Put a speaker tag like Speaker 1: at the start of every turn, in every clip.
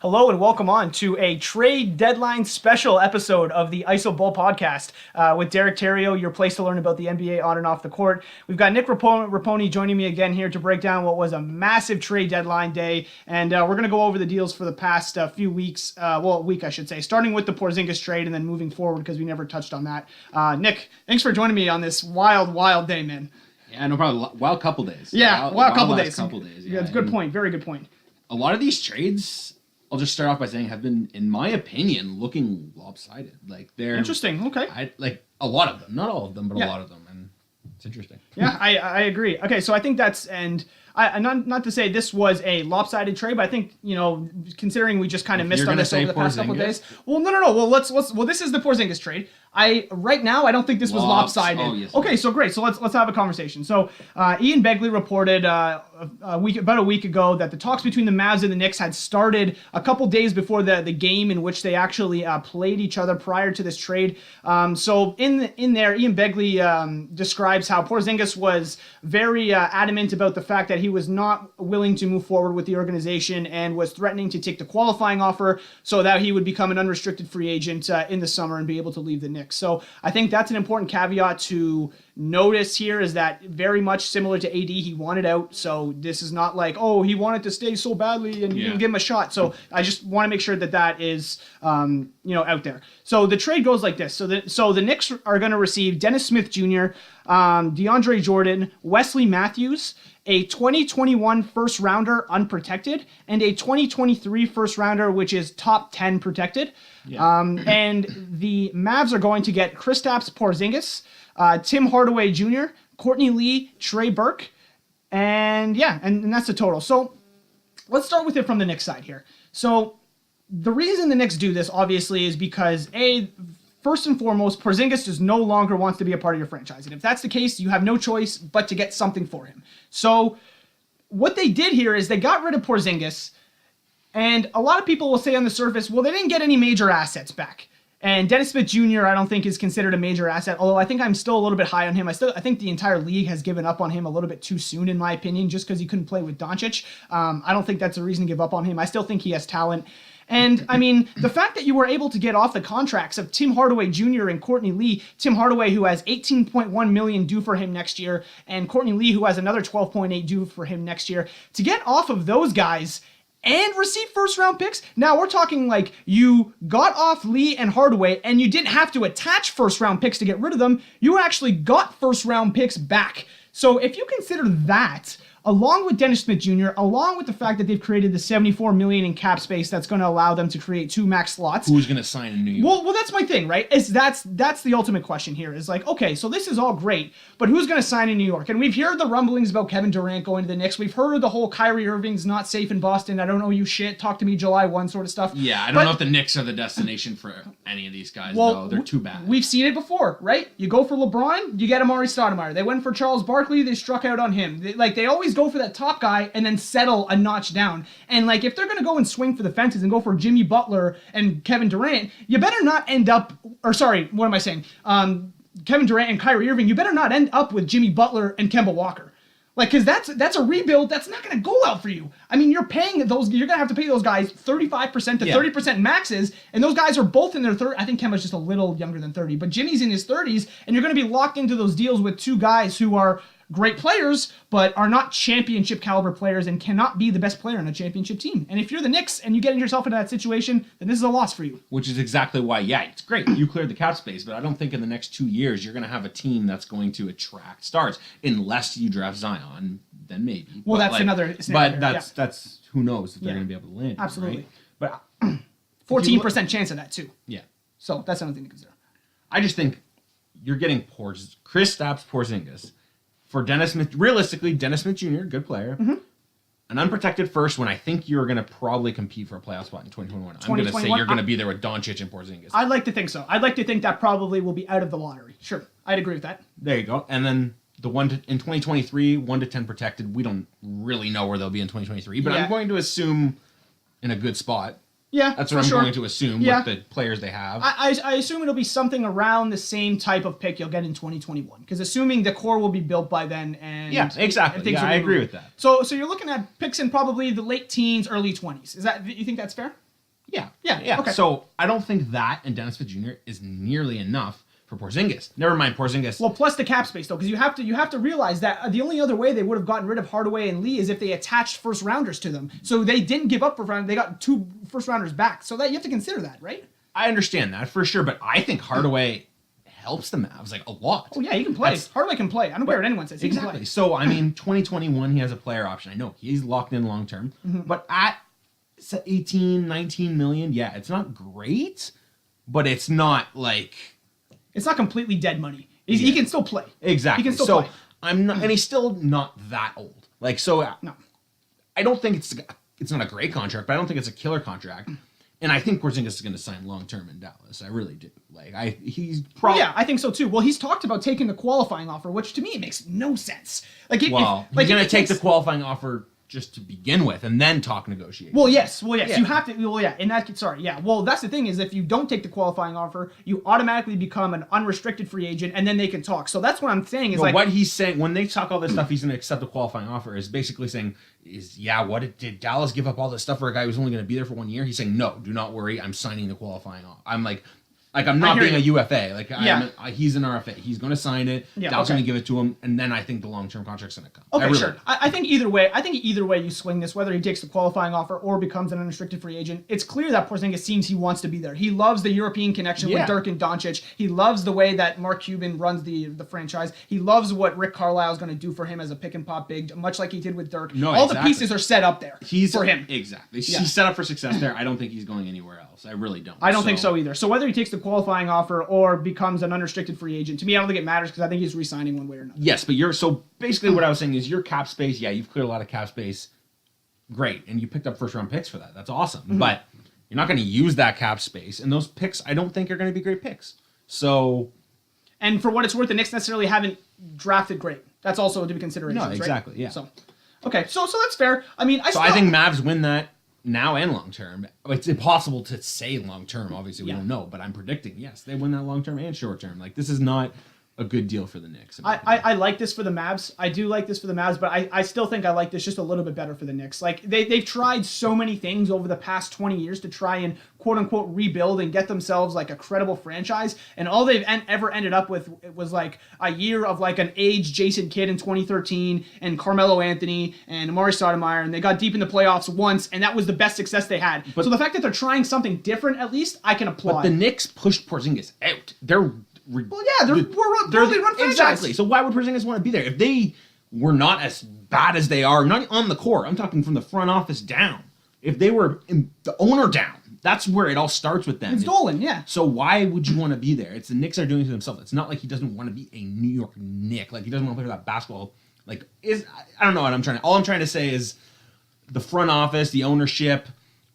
Speaker 1: Hello and welcome on to a trade deadline special episode of the ISO Bull podcast with Derek Terrio, your place to learn about the NBA on and off the court. We've got Nick Raponi joining me again here to break down what was a massive trade deadline day, and we're going to go over the deals for the past few weeks, a week I should say, starting with the Porzingis trade and then moving forward because we never touched on that. Nick, thanks for joining me on this wild day, man.
Speaker 2: Yeah, no problem. Wild couple days.
Speaker 1: Yeah, wild couple days.
Speaker 2: Yeah,
Speaker 1: it's a good point. Very good point.
Speaker 2: A lot of these trades, I'll just start off by saying, have been, in my opinion, looking lopsided. Like they're
Speaker 1: interesting. Okay.
Speaker 2: A lot of them, not all of them, but a lot of them, and it's interesting.
Speaker 1: Yeah, I agree. Okay, so I think that's not to say this was a lopsided trade, but I think, considering we just kind of missed on this over the past couple of days. Well, no. Well, this is the Porzingis trade. Right now I don't think this was lopsided.
Speaker 2: Oh, yes.
Speaker 1: Okay, so great. So let's have a conversation. So Ian Begley reported about a week ago that the talks between the Mavs and the Knicks had started a couple days before the game in which they actually played each other prior to this trade. So in there, Ian Begley describes how Porzingis was very adamant about the fact that he was not willing to move forward with the organization and was threatening to take the qualifying offer so that he would become an unrestricted free agent in the summer and be able to leave the Knicks. So I think that's an important caveat to notice here, is that very much similar to AD, he wanted out. So this is not like, oh, he wanted to stay so badly and you didn't give him a shot. So I just want to make sure that is out there. So the trade goes like this. So the Knicks are going to receive Dennis Smith Jr., DeAndre Jordan, Wesley Matthews, a 2021 first rounder unprotected, and a 2023 first rounder, which is top 10 protected. Yeah. And the Mavs are going to get Kristaps Porzingis, Tim Hardaway Jr., Courtney Lee, Trey Burke, and that's the total. So let's start with it from the Knicks side here. So the reason the Knicks do this, obviously, is because first and foremost, Porzingis just no longer wants to be a part of your franchise. And if that's the case, you have no choice but to get something for him. So what they did here is they got rid of Porzingis, and a lot of people will say on the surface, well, they didn't get any major assets back. And Dennis Smith Jr., I don't think is considered a major asset, although I think I'm still a little bit high on him. I think the entire league has given up on him a little bit too soon, in my opinion, just because he couldn't play with Doncic. I don't think that's a reason to give up on him. I still think he has talent. And, I mean, the fact that you were able to get off the contracts of Tim Hardaway Jr. and Courtney Lee, Tim Hardaway, who has $18.1 million due for him next year, and Courtney Lee, who has another $12.8 due for him next year, to get off of those guys and receive first-round picks. Now, we're talking like you got off Lee and Hardaway, and you didn't have to attach first-round picks to get rid of them. You actually got first-round picks back. So if you consider that, along with Dennis Smith Jr., along with the fact that they've created the $74 million in cap space that's going to allow them to create 2 max slots.
Speaker 2: Who's going to sign in New York?
Speaker 1: Well, that's my thing, right? That's the ultimate question here. Is like, okay, so this is all great, but who's going to sign in New York? And we've heard the rumblings about Kevin Durant going to the Knicks. We've heard the whole Kyrie Irving's not safe in Boston. I don't owe you shit. Talk to me July 1 sort of stuff.
Speaker 2: Yeah, I don't know if the Knicks are the destination for any of these guys, though. They're too bad.
Speaker 1: We've seen it before, right? You go for LeBron, you get Amari Stoudemire. They went for Charles Barkley, they struck out on him. They always go for that top guy and then settle a notch down. And like, if they're going to go and swing for the fences and go for Jimmy Butler and Kevin Durant, you better not end up, Kevin Durant and Kyrie Irving, you better not end up with Jimmy Butler and Kemba Walker. Like, because that's a rebuild that's not going to go out for you. I mean, you're going to have to pay those guys 35% to 30% maxes, and those guys are both in their 30s. I think Kemba's just a little younger than 30, but Jimmy's in his 30s, and you're going to be locked into those deals with 2 guys who are great players, but are not championship caliber players and cannot be the best player on a championship team. And if you're the Knicks and you get yourself into that situation, then this is a loss for you.
Speaker 2: Which is exactly why, it's great. You cleared the cap space, but I don't think in the next 2 years you're going to have a team that's going to attract stars. Unless you draft Zion, then maybe.
Speaker 1: Well, that's another scenario.
Speaker 2: But that's who knows if they're going to be able to land.
Speaker 1: Absolutely.
Speaker 2: Right?
Speaker 1: But 14% chance of that, too.
Speaker 2: Yeah.
Speaker 1: So that's another thing to consider.
Speaker 2: I just think you're getting Kristaps Porzingis for Dennis Smith. Realistically, Dennis Smith Jr., good player. Mm-hmm. An unprotected first when I think you're going to probably compete for a playoff spot in 2021. I'm going to say you're going to be there with Doncic and Porzingis.
Speaker 1: I'd like to think so. I'd like to think that probably will be out of the lottery. Sure. I'd agree with that.
Speaker 2: There you go. And then the in 2023, 1 to 10 protected. We don't really know where they'll be in 2023, but I'm going to assume in a good spot.
Speaker 1: Yeah,
Speaker 2: that's what I'm going to assume with the players they have.
Speaker 1: I assume it'll be something around the same type of pick you'll get in 2021, because assuming the core will be built by then, and
Speaker 2: exactly. I agree with that.
Speaker 1: So you're looking at picks in probably the late teens, early 20s. You think that's fair? Yeah, okay.
Speaker 2: So I don't think that and Dennis Smith Jr. is nearly enough for Porzingis. Never mind Porzingis.
Speaker 1: Well, plus the cap space though, because you have to realize that the only other way they would have gotten rid of Hardaway and Lee is if they attached first rounders to them. So they didn't give up for round; they got 2 first rounders back. So that you have to consider that, right?
Speaker 2: I understand that for sure, but I think Hardaway helps the Mavs like a lot.
Speaker 1: Oh yeah, he can play. Hardaway can play. I don't care what anyone says. He can
Speaker 2: Exactly.
Speaker 1: play.
Speaker 2: So I mean, 2021 he has a player option. I know he's locked in long term, but at 18, 19 million, yeah, it's not great, but it's not like
Speaker 1: It's not completely dead money. He can still play.
Speaker 2: exactly.
Speaker 1: He can still
Speaker 2: so
Speaker 1: play.
Speaker 2: I'm not, and he's still not that old. Like so,
Speaker 1: No.
Speaker 2: I don't think it's not a great contract, but I don't think it's a killer contract. And I think Porzingis is going to sign long term in Dallas. I really do. Like he's probably
Speaker 1: Yeah, I think so too. Well, he's talked about taking the qualifying offer, which to me makes no sense. Like,
Speaker 2: he's going to take the qualifying offer just to begin with, and then talk negotiations.
Speaker 1: Well, yes.
Speaker 2: Yeah.
Speaker 1: You have to. Well, yeah. In that, sorry, yeah. Well, that's the thing is, if you don't take the qualifying offer, you automatically become an unrestricted free agent, and then they can talk. So that's what I'm saying is
Speaker 2: But
Speaker 1: like
Speaker 2: what he's saying when they talk all this stuff, he's going to accept the qualifying offer. Is basically saying did Dallas give up all this stuff for a guy who's only going to be there for 1 year? He's saying no, do not worry, I'm signing the qualifying offer. I'm like I'm not being a UFA. Like he's an RFA. He's going to sign it.
Speaker 1: Yeah,
Speaker 2: Dallas
Speaker 1: okay.
Speaker 2: going to give it to him, and then I think the long term contract's going to come.
Speaker 1: Okay,
Speaker 2: I really
Speaker 1: sure.
Speaker 2: do.
Speaker 1: I think either way. I think either way you swing this, whether he takes the qualifying offer or becomes an unrestricted free agent. It's clear that Porzingis seems he wants to be there. He loves the European connection with Dirk and Doncic. He loves the way that Mark Cuban runs the franchise. He loves what Rick Carlisle is going to do for him as a pick and pop big, much like he did with Dirk.
Speaker 2: No,
Speaker 1: all
Speaker 2: exactly.
Speaker 1: the pieces are set up there for him.
Speaker 2: Exactly.
Speaker 1: Yeah.
Speaker 2: He's set up for success there. I don't think he's going anywhere else. I really don't.
Speaker 1: I don't think so either. So whether he takes the qualifying offer or becomes an unrestricted free agent, to me, I don't think it matters because I think he's re-signing one way or another.
Speaker 2: Yes, but so basically what I was saying is your cap space, yeah, you've cleared a lot of cap space. Great. And you picked up first round picks for that. That's awesome. But you're not going to use that cap space. And those picks, I don't think are going to be great picks. So.
Speaker 1: And for what it's worth, the Knicks necessarily haven't drafted great. That's also to be considered.
Speaker 2: No, exactly,
Speaker 1: right?
Speaker 2: yeah.
Speaker 1: So, okay, so that's fair. I mean,
Speaker 2: I think Mavs win that now and long term. It's impossible to say long term. Obviously, we don't know, but I'm predicting yes, they win that long term and short term. Like this is not a good deal for the Knicks.
Speaker 1: I like this for the Mavs. I do like this for the Mavs, but I still think I like this just a little bit better for the Knicks. Like they've tried so many things over the past 20 years to try and quote unquote rebuild and get themselves like a credible franchise, and all they've ever ended up with was like a year of like an aged Jason Kidd in 2013 and Carmelo Anthony and Amari Stoudemire, and they got deep in the playoffs once, and that was the best success they had. So the fact that they're trying something different, at least I can applaud.
Speaker 2: But the Knicks pushed Porzingis out. They're
Speaker 1: poorly run franchise.
Speaker 2: Exactly. So why would Porzingis want to be there if they were not as bad as they are? Not on the court. I'm talking from the front office down. If they were the owner down, that's where it all starts with them.
Speaker 1: It's Dolan, yeah.
Speaker 2: So why would you want to be there? It's the Knicks are doing it to themselves. It's not like he doesn't want to be a New York Knick. Like he doesn't want to play for that basketball. Like I don't know what I'm trying to. All I'm trying to say is the front office, the ownership,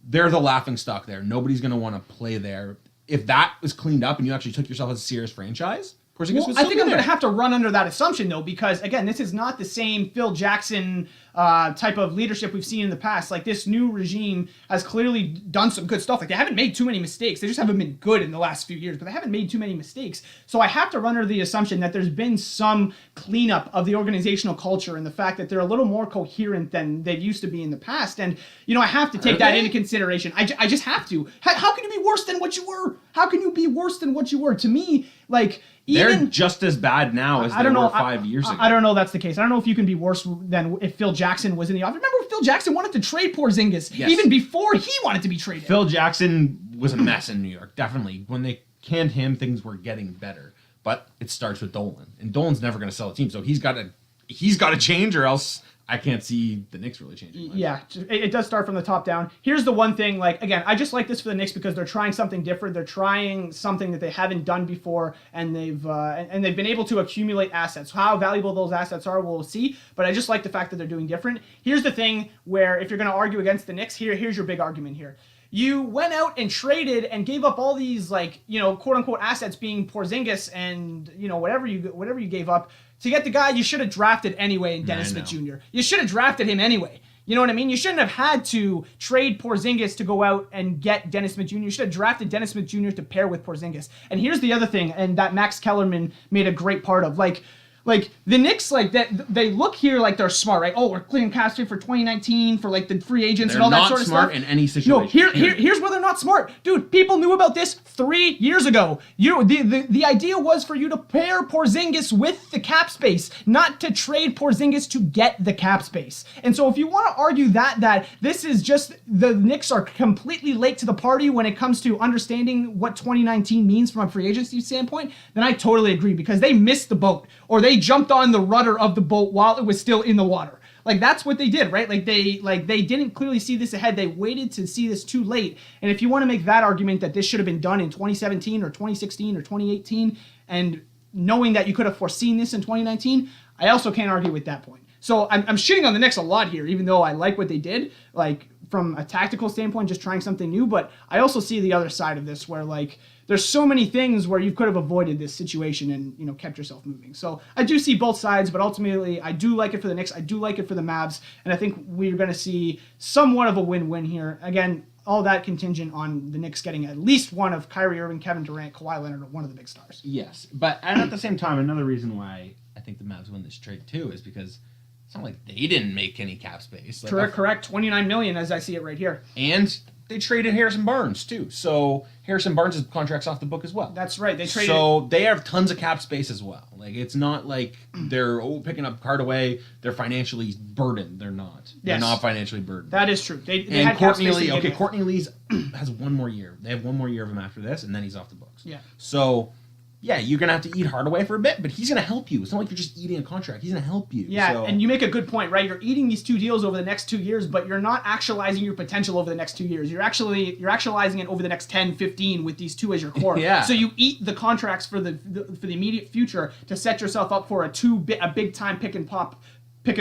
Speaker 2: they're the laughing stock there. Nobody's going to want to play there. If that was cleaned up and you actually took yourself as a serious franchise, Porzingis would still
Speaker 1: I think
Speaker 2: be
Speaker 1: I'm going
Speaker 2: there.
Speaker 1: to have to run under that assumption, though, because, again, this is not the same Phil Jackson type of leadership we've seen in the past. Like, this new regime has clearly done some good stuff. Like, they haven't made too many mistakes. They just haven't been good in the last few years, but they haven't made too many mistakes. So I have to run under the assumption that there's been some cleanup of the organizational culture and the fact that they're a little more coherent than they used to be in the past. And, I have to take that into consideration. I just have to. How can you be worse than what you were? How can you be worse than what you were? To me, like...
Speaker 2: They're just as bad now as they were 5 years ago.
Speaker 1: I don't know if that's the case. I don't know if you can be worse than if Phil Jackson was in the office. Remember when Phil Jackson wanted to trade Porzingis even before he wanted to be traded?
Speaker 2: Phil Jackson was a mess in New York, definitely. When they canned him, things were getting better. But it starts with Dolan. And Dolan's never going to sell a team, so he's got to change or else I can't see the Knicks really changing much.
Speaker 1: Yeah, it does start from the top down. Here's the one thing, like, again, I just like this for the Knicks because they're trying something different. They're trying something that they haven't done before, and they've been able to accumulate assets. How valuable those assets are, we'll see, but I just like the fact that they're doing different. Here's the thing where if you're going to argue against the Knicks, here's your big argument here. You went out and traded and gave up all these, like, quote unquote assets, being Porzingis and whatever you gave up to get the guy you should have drafted anyway in Dennis Smith Jr. You should have drafted him anyway. You know what I mean? You shouldn't have had to trade Porzingis to go out and get Dennis Smith Jr. You should have drafted Dennis Smith Jr. to pair with Porzingis. And here's the other thing, and that Max Kellerman made a great part of, like, Like the Knicks, like that, they look here like they're smart, right? Oh, we're clearing cap space for 2019 for like the free agents
Speaker 2: They're
Speaker 1: and all that
Speaker 2: not
Speaker 1: sort of
Speaker 2: smart
Speaker 1: stuff.
Speaker 2: in any
Speaker 1: No,
Speaker 2: situation.
Speaker 1: here's where they're not smart, dude. People knew about this 3 years ago. The idea was for you to pair Porzingis with the cap space, not to trade Porzingis to get the cap space. And so, if you want to argue that this is just the Knicks are completely late to the party when it comes to understanding what 2019 means from a free agency standpoint, then I totally agree because they missed the boat or they jumped on the rudder of the boat while it was still in the water. Like that's what they did, right? Like they didn't clearly see this ahead. They waited to see this too late. And if you want to make that argument that this should have been done in 2017 or 2016 or 2018, and knowing that you could have foreseen this in 2019, I also can't argue with that point. So I'm shitting on the Knicks a lot here, even though I like what they did, like from a tactical standpoint, just trying something new. But I also see the other side of this where like there's so many things where you could have avoided this situation and kept yourself moving. So I do see both sides, but ultimately I do like it for the Knicks. I do like it for the Mavs, and I think we're going to see somewhat of a win-win here. Again, all that contingent on the Knicks getting at least one of Kyrie Irving, Kevin Durant, Kawhi Leonard, one of the big stars.
Speaker 2: Yes, but and at the same time, another reason why I think the Mavs win this trade too is because it's not like they didn't make any cap space. Like
Speaker 1: Correct. $29 million as I see it right here.
Speaker 2: And they traded Harrison Barnes too. So Harrison Barnes' contract's off the book as well.
Speaker 1: That's right. They traded.
Speaker 2: So they have tons of cap space as well. Like it's not like they're picking up Hardaway. They're financially burdened. They're not. They're
Speaker 1: Yes.
Speaker 2: not financially burdened.
Speaker 1: That is true. They
Speaker 2: and
Speaker 1: had cap
Speaker 2: Courtney
Speaker 1: space to
Speaker 2: Lee.
Speaker 1: begin
Speaker 2: Okay,
Speaker 1: with.
Speaker 2: Courtney Lee's has one more year. They have one more year of him after this, and then he's off the books.
Speaker 1: Yeah.
Speaker 2: So. Yeah, you're gonna have to eat Hardaway for a bit, but he's gonna help you. It's not like you're just eating a contract. He's gonna help you.
Speaker 1: Yeah,
Speaker 2: so.
Speaker 1: and you make a good point, right? You're eating these 2 deals over the next 2 years, but you're not actualizing your potential over the next 2 years. You're actualizing it over the next 10, 15 with these two as your core.
Speaker 2: Yeah.
Speaker 1: So you eat the contracts for the immediate future to set yourself up for a big time pick and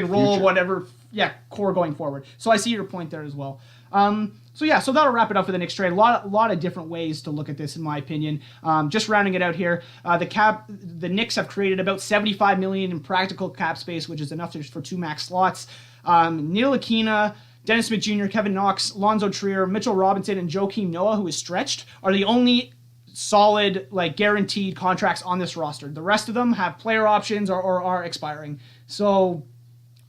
Speaker 1: roll,
Speaker 2: Future.
Speaker 1: whatever. Yeah, core going forward. So I see your point there as well. So that'll wrap it up for the Knicks trade. A lot of different ways to look at this, in my opinion. Just rounding it out here, the Knicks have created about $75 million in practical cap space, which is enough for 2 max slots. Neil Aquina, Dennis Smith Jr., Kevin Knox, Lonzo Trier, Mitchell Robinson, and Joakim Noah, who is stretched, are the only solid, like guaranteed contracts on this roster. The rest of them have player options or are expiring. So.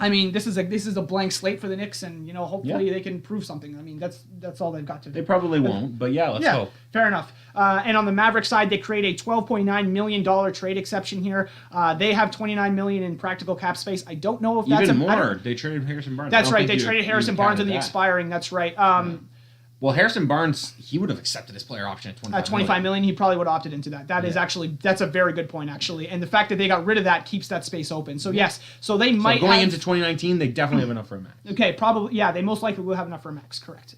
Speaker 1: I mean, this is a blank slate for the Knicks, and hopefully they can prove something. I mean, that's all they've got to do.
Speaker 2: They probably won't, but let's hope.
Speaker 1: Fair enough. And on the Maverick side, they create a $12.9 million trade exception here. They have $29 million in practical cap space. I don't know if that's
Speaker 2: Even more. They traded Harrison Barnes.
Speaker 1: That's right. They traded Harrison Barnes in the expiring. That's right.
Speaker 2: Well, Harrison Barnes, he would have accepted his player option at
Speaker 1: $25 million, he probably would have opted into that. That's a very good point, actually. And the fact that they got rid of that keeps that space open. So yes, so they might
Speaker 2: going
Speaker 1: have,
Speaker 2: into 2019, they definitely have enough for a max.
Speaker 1: Okay, probably, yeah, they most likely will have enough for a max, correct.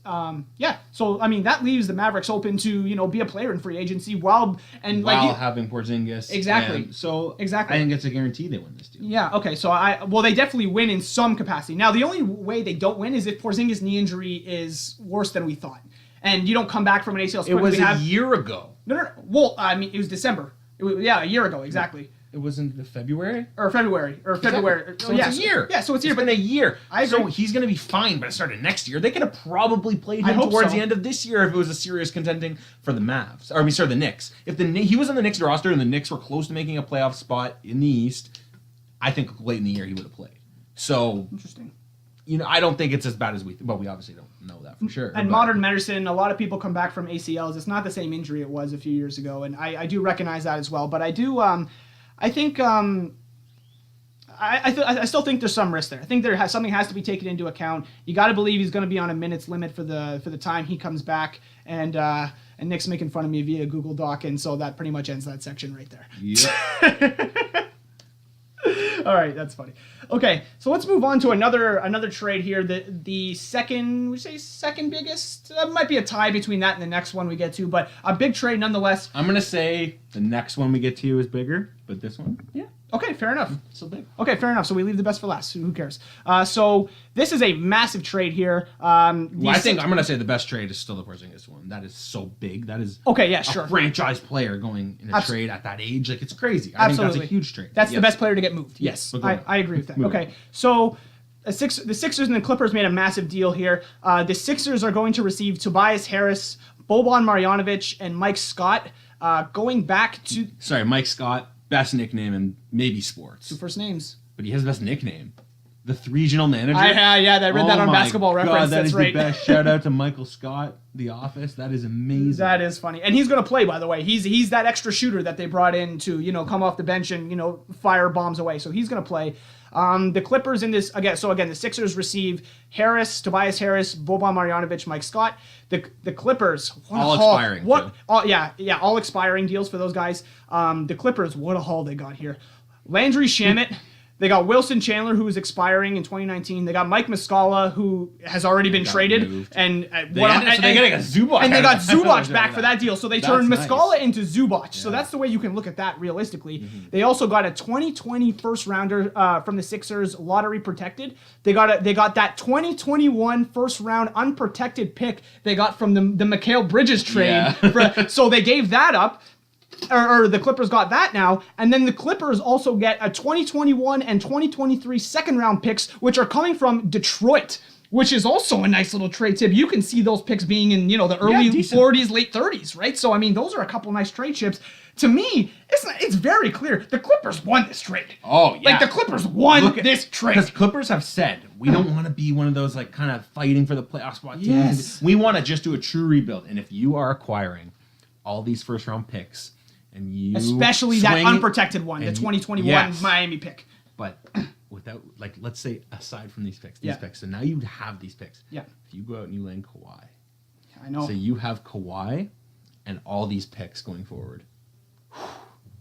Speaker 1: So I mean that leaves the Mavericks open to be a player in free agency while
Speaker 2: having Porzingis.
Speaker 1: Exactly.
Speaker 2: Exactly. I think it's a guarantee they win this deal.
Speaker 1: Yeah. Okay. So they definitely win in some capacity. Now the only way they don't win is if Porzingis' knee injury is worse than we thought, and you don't come back from an ACL.
Speaker 2: It was a year ago.
Speaker 1: No. Well, I mean, it was December. A year ago, exactly.
Speaker 2: It was in February?
Speaker 1: February.
Speaker 2: So it's a year.
Speaker 1: Yeah, so it's a year.
Speaker 2: It's been a year.
Speaker 1: I agree.
Speaker 2: So he's going to be fine by the start of next year. They could have probably played him towards the end of this year if it was a serious contending for the Mavs. The Knicks. If he was on the Knicks roster and the Knicks were close to making a playoff spot in the East, I think late in the year he would have played. So
Speaker 1: interesting.
Speaker 2: I don't think it's as bad as we obviously don't know that for sure.
Speaker 1: And modern medicine, a lot of people come back from ACLs. It's not the same injury it was a few years ago, and I do recognize that as well. But I do, I think, I still think there's some risk there. I think something has to be taken into account. You got to believe he's going to be on a minutes limit for the time he comes back, and Nick's making fun of me via Google Doc, and so that pretty much ends that section right there.
Speaker 2: Yeah.
Speaker 1: All right, that's funny. Okay, so let's move on to another trade here. The second biggest. That might be a tie between that and the next one we get to, but a big trade nonetheless.
Speaker 2: I'm gonna say the next one we get to is bigger, but this one, yeah.
Speaker 1: Okay, fair enough.
Speaker 2: So big.
Speaker 1: Okay, fair enough. So we leave the best for last. Who cares? So this is a massive trade here.
Speaker 2: I think I'm gonna say the best trade is still the Porzingis one. That is so big. That is
Speaker 1: a
Speaker 2: franchise player going in a trade at that age. Like it's crazy. I
Speaker 1: Absolutely.
Speaker 2: think that's a huge trade.
Speaker 1: That's the best player to get moved. Yes, I agree with that. Okay, so the Sixers and the Clippers made a massive deal here. The Sixers are going to receive Tobias Harris, Boban Marjanovic, and Mike Scott. Going back to
Speaker 2: Mike Scott. best nickname in maybe sports,
Speaker 1: Two first names.
Speaker 2: but he has the best nickname. The regional manager.
Speaker 1: I read that on
Speaker 2: my
Speaker 1: Basketball
Speaker 2: God,
Speaker 1: Reference.
Speaker 2: that
Speaker 1: That's
Speaker 2: is
Speaker 1: right.
Speaker 2: the best. Shout out to Michael Scott, The Office. That is amazing.
Speaker 1: That is funny, and he's going to play. By the way, he's that extra shooter that they brought in to come off the bench and fire bombs away. So he's going to play. The Clippers in this again. So again, the Sixers receive Harris, Tobias Harris, Boban Marjanovic, Mike Scott. The Clippers
Speaker 2: all expiring.
Speaker 1: All expiring deals for those guys. The Clippers, what a haul they got here. Landry Shamet. They got Wilson Chandler, who is expiring in 2019. They got Mike Muscala, who has already been traded,
Speaker 2: moved.
Speaker 1: and
Speaker 2: They got Zubac.
Speaker 1: and they got Zubac back for that deal. So they turned
Speaker 2: That's
Speaker 1: Muscala
Speaker 2: nice.
Speaker 1: into Zubac. So that's the way you can look at that realistically. They also got a 2020 first rounder from the Sixers, lottery protected. They got that 2021 first round unprotected pick they got from the Mikal Bridges trade.
Speaker 2: Yeah.
Speaker 1: So they gave that up. Or the Clippers got that now, and then the Clippers also get a 2021 and 2023 second round picks, which are coming from Detroit, which is also a nice little trade tip. You can see those picks being in the early
Speaker 2: decent.
Speaker 1: 40s, late 30s, right? So I mean, those are a couple nice trade chips. To me, it's very clear the Clippers won this trade.
Speaker 2: Oh, yeah.
Speaker 1: Like the Clippers won this trade.
Speaker 2: Because Clippers have said, we don't want to be one of those like kind of fighting for the playoff spot teams.
Speaker 1: Yes.
Speaker 2: We want to just do a true rebuild. And if you are acquiring all these first round picks and you
Speaker 1: Especially that
Speaker 2: swing-
Speaker 1: unprotected one, the
Speaker 2: and
Speaker 1: 2021
Speaker 2: yes.
Speaker 1: Miami pick.
Speaker 2: But without, like, let's say aside from these picks,
Speaker 1: Yeah.
Speaker 2: so now you have these picks.
Speaker 1: Yeah.
Speaker 2: If you go out and you land Kawhi,
Speaker 1: I know.
Speaker 2: so you have Kawhi and all these picks going forward.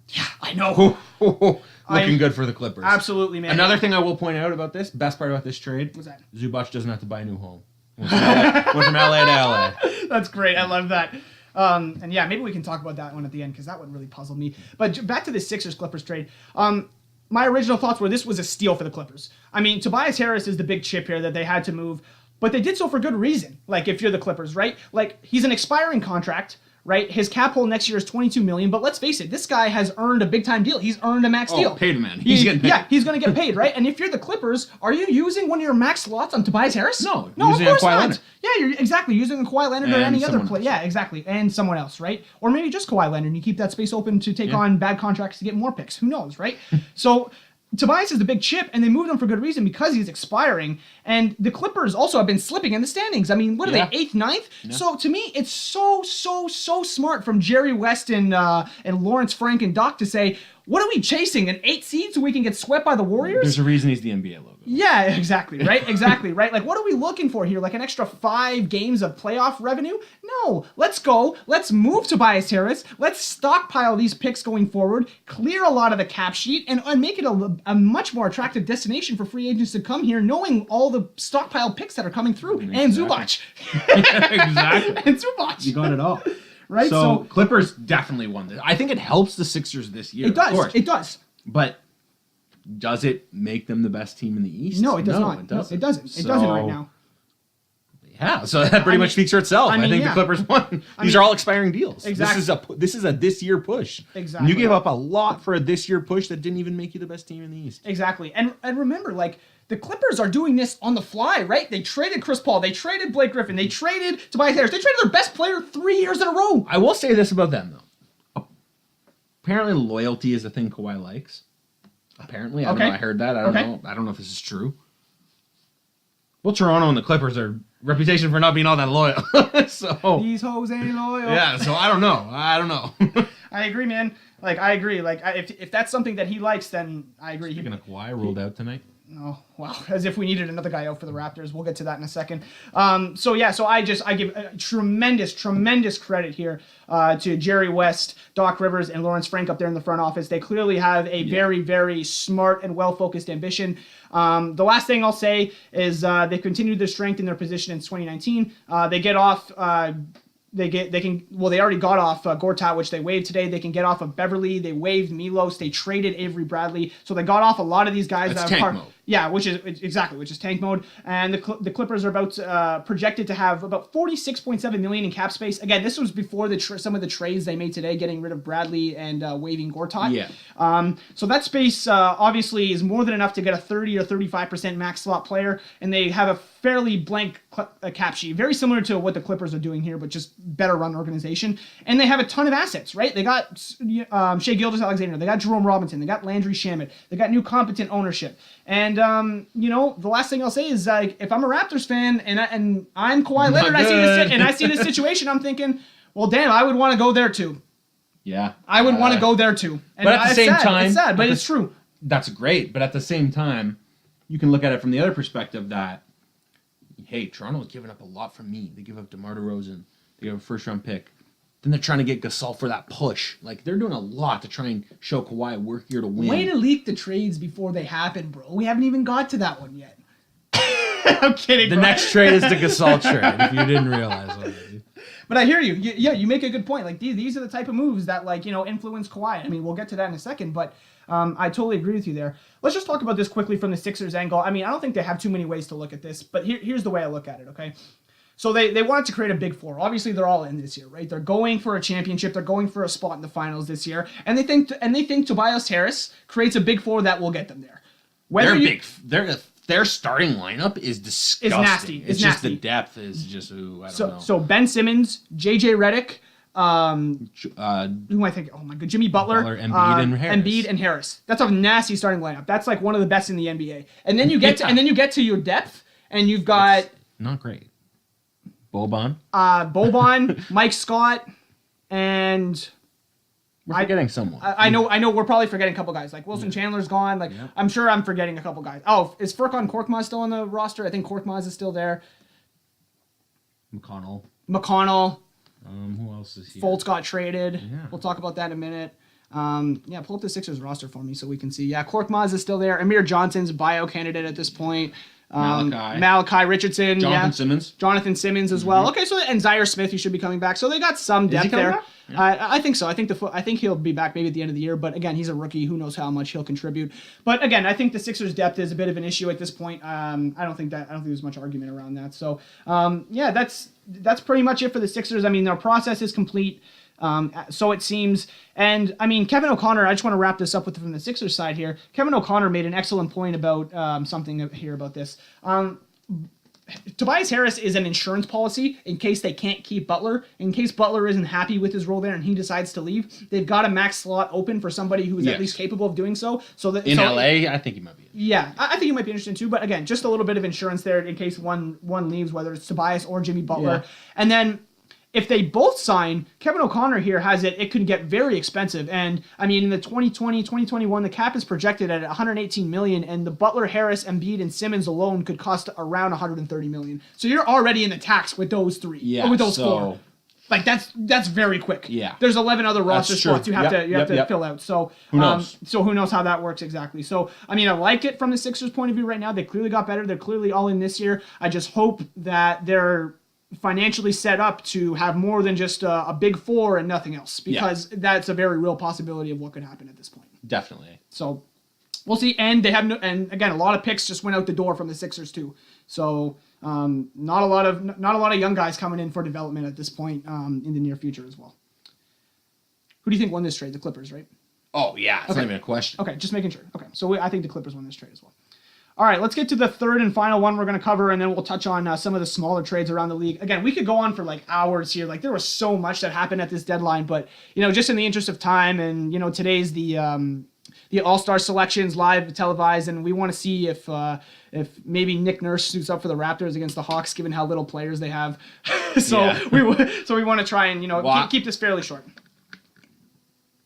Speaker 1: Yeah, I know.
Speaker 2: Looking good for the Clippers.
Speaker 1: Absolutely, man.
Speaker 2: Another thing I will point out about this, best part about this trade,
Speaker 1: What's that?
Speaker 2: Zubac doesn't have to buy a new home. Went from LA to LA.
Speaker 1: That's great. I love that. And yeah, maybe we can talk about that one at the end because that one really puzzled me. But back to the Sixers-Clippers trade. My original thoughts were this was a steal for the Clippers. I mean, Tobias Harris is the big chip here that they had to move, but they did so for good reason. Like, if you're the Clippers, right? Like, he's an expiring contract, right? His cap hold next year is $22 million, but let's face it, this guy has earned a big-time deal. He's earned a max deal.
Speaker 2: Paid him, man. He's getting paid.
Speaker 1: Yeah, he's going to get paid, right? And if you're the Clippers, are you using one of your max slots on Tobias Harris?
Speaker 2: No,
Speaker 1: of
Speaker 2: using a
Speaker 1: course
Speaker 2: Kawhi
Speaker 1: not.
Speaker 2: Leonard.
Speaker 1: Yeah, you're exactly using a Kawhi Leonard or
Speaker 2: And
Speaker 1: any other
Speaker 2: someone
Speaker 1: player.
Speaker 2: else.
Speaker 1: Yeah, exactly, and someone else, right? Or maybe just Kawhi Leonard, and you keep that space open to take on bad contracts to get more picks. Who knows, right? So Tobias is the big chip, and they moved him for good reason because he's expiring. And the Clippers also have been slipping in the standings. I mean, what are they, 8th, 9th?
Speaker 2: Yeah.
Speaker 1: So to me, it's so smart from Jerry West and Lawrence Frank and Doc to say, what are we chasing? An 8 seed so we can get swept by the Warriors?
Speaker 2: There's a reason he's the NBA logo.
Speaker 1: Yeah, exactly, right? Exactly, right? Like, what are we looking for here? Like an extra 5 games of playoff revenue? No, let's go. Let's move Tobias Harris. Let's stockpile these picks going forward, clear a lot of the cap sheet, and make it a much more attractive destination for free agents to come here, knowing all the stockpile picks that are coming through. And Zubac.
Speaker 2: Exactly.
Speaker 1: And Zubac.
Speaker 2: You got it all.
Speaker 1: Right?
Speaker 2: So Clippers definitely won this. I think it helps the Sixers this year.
Speaker 1: It does.
Speaker 2: Of course.
Speaker 1: It does.
Speaker 2: But does it make them the best team in the East?
Speaker 1: No, it does not.
Speaker 2: It doesn't.
Speaker 1: No, it doesn't. It doesn't right now.
Speaker 2: Yeah, so that pretty much speaks for itself.
Speaker 1: I mean,
Speaker 2: think
Speaker 1: yeah.
Speaker 2: the Clippers won. These
Speaker 1: mean,
Speaker 2: are all expiring deals.
Speaker 1: exactly.
Speaker 2: This is a this year push.
Speaker 1: Exactly.
Speaker 2: You gave up a lot for a this year push that didn't even make you the best team in the East.
Speaker 1: Exactly. And remember, like, the Clippers are doing this on the fly, right? They traded Chris Paul. They traded Blake Griffin. They traded Tobias Harris. They traded their best player 3 years in a row.
Speaker 2: I will say this about them though. Apparently, loyalty is a thing Kawhi likes. Apparently, I don't know. I heard that. I don't know. I don't know if this is true. Well, Toronto and the Clippers are reputation for not being all that loyal. So
Speaker 1: These hoes ain't loyal.
Speaker 2: yeah. So I don't know.
Speaker 1: I agree, man. Like, I agree. Like, if that's something that he likes, then I agree.
Speaker 2: Speaking of Kawhi, ruled out tonight.
Speaker 1: Oh, wow. As if we needed another guy out for the Raptors. We'll get to that in a second. So I give tremendous credit here to Jerry West, Doc Rivers, and Lawrence Frank up there in the front office. They clearly have a very, very smart and well-focused ambition. The last thing I'll say is they continued their strength in their position in 2019. They get off... they already got off Gortat, which they waived today. They can get off of Beverly. They waived Milos. They traded Avery Bradley. So they got off a lot of these guys.
Speaker 2: That's
Speaker 1: that are
Speaker 2: tank mode.
Speaker 1: Yeah, which is tank mode, and the Clippers are about projected to have about 46.7 million in cap space. Again, this was before some of the trades they made today, getting rid of Bradley and waiving Gortat.
Speaker 2: Yeah.
Speaker 1: So that space obviously is more than enough to get a 30 or 35% max slot player, and they have a fairly blank cap sheet, very similar to what the Clippers are doing here, but just better run organization. And they have a ton of assets, right? They got Shea Gilgeous-Alexander, they got Jerome Robinson, they got Landry Shamet, they got new competent ownership. And the last thing I'll say is if I'm a Raptors fan and I'm Kawhi Leonard, and I see this situation, I'm thinking, well, damn, I would want to go there too.
Speaker 2: Yeah.
Speaker 1: I would want to go there too. And
Speaker 2: but at the same time,
Speaker 1: it's sad, but it's true.
Speaker 2: That's great. But at the same time, you can look at it from the other perspective that, hey, Toronto's giving up a lot from me. They give up DeMar DeRozan. They give up a first-round pick. Then they're trying to get Gasol for that push. Like, they're doing a lot to try and show Kawhi we're here to win.
Speaker 1: Way to leak the trades before they happen, bro. We haven't even got to that one yet. I'm kidding,
Speaker 2: The
Speaker 1: bro.
Speaker 2: next trade is the Gasol trade, if you didn't realize already.
Speaker 1: But I hear you. You make a good point. Like, these are the type of moves that, influence Kawhi. I mean, we'll get to that in a second, but I totally agree with you there. Let's just talk about this quickly from the Sixers angle. I mean, I don't think they have too many ways to look at this, but here's the way I look at it, okay? So they wanted to create a big four. Obviously, they're all in this year, right? They're going for a championship. They're going for a spot in the finals this year, and they think Tobias Harris creates a big four that will get them there.
Speaker 2: Their starting lineup is disgusting.
Speaker 1: It's nasty.
Speaker 2: It's just the depth is just I don't know.
Speaker 1: So Ben Simmons, JJ Redick, who am I thinking? Oh my god, Jimmy Butler,
Speaker 2: Embiid and Harris.
Speaker 1: That's a nasty starting lineup. That's like one of the best in the NBA. And then you get to your depth, and you've got
Speaker 2: not great. Boban,
Speaker 1: Mike Scott, and
Speaker 2: we're forgetting someone.
Speaker 1: I know we're probably forgetting a couple guys. Like Wilson Chandler's gone. Like I'm sure I'm forgetting a couple guys. Oh, is Furkan Korkmaz still on the roster? I think Korkmaz is still there.
Speaker 2: McConnell.
Speaker 1: Who
Speaker 2: else is here?
Speaker 1: Fultz got traded.
Speaker 2: Yeah.
Speaker 1: We'll talk about that in a minute. Pull up the Sixers roster for me so we can see. Yeah, Korkmaz is still there. Amir Johnson's bio candidate at this point. Malachi Richardson. Jonathan Simmons as well. Okay, and Zaire Smith, he should be coming back. So they got some depth there.
Speaker 2: Back? Yeah.
Speaker 1: I think so. I think he'll be back maybe at the end of the year. But again, he's a rookie. Who knows how much he'll contribute? But again, I think the Sixers' depth is a bit of an issue at this point. I don't think there's much argument around that. So that's pretty much it for the Sixers. I mean, their process is complete. So it seems. And, I mean, Kevin O'Connor, I just want to wrap this up from the Sixers side here. Kevin O'Connor made an excellent point about something here about this. Tobias Harris is an insurance policy in case they can't keep Butler. In case Butler isn't happy with his role there and he decides to leave, they've got a max slot open for somebody who is at least capable of doing so.
Speaker 2: In LA, I think he might be.
Speaker 1: Yeah, I think he might be interesting too. But again, just a little bit of insurance there in case one leaves, whether it's Tobias or Jimmy Butler. Yeah. And then if they both sign, Kevin O'Connor here has it could get very expensive. And I mean, in the 2020, 2021, the cap is projected at $118 million, and the Butler, Harris, Embiid, and Simmons alone could cost around $130 million. So you're already in the tax with those three.
Speaker 2: Yeah,
Speaker 1: with those four. Like that's very quick.
Speaker 2: Yeah.
Speaker 1: There's 11 other roster spots you have to fill out. So
Speaker 2: who knows?
Speaker 1: Who knows how that works exactly. So I mean, I like it from the Sixers' point of view right now. They clearly got better. They're clearly all in this year. I just hope that they're financially set up to have more than just a big four and nothing else, because that's a very real possibility of what could happen at this point.
Speaker 2: Definitely.
Speaker 1: So we'll see. And they have and again, a lot of picks just went out the door from the Sixers too. So not a lot of young guys coming in for development at this point in the near future as well. Who do you think won this trade? The Clippers, right?
Speaker 2: Oh yeah, it's not even a question.
Speaker 1: Okay, just making sure. Okay, so I think the Clippers won this trade as well. All right, let's get to the third and final one we're going to cover, and then we'll touch on some of the smaller trades around the league. Again, we could go on for like hours here. Like there was so much that happened at this deadline, but just in the interest of time, and today's the All-Star selections live televised, and we want to see if maybe Nick Nurse suits up for the Raptors against the Hawks, given how little players they have. We want to try and keep this fairly short.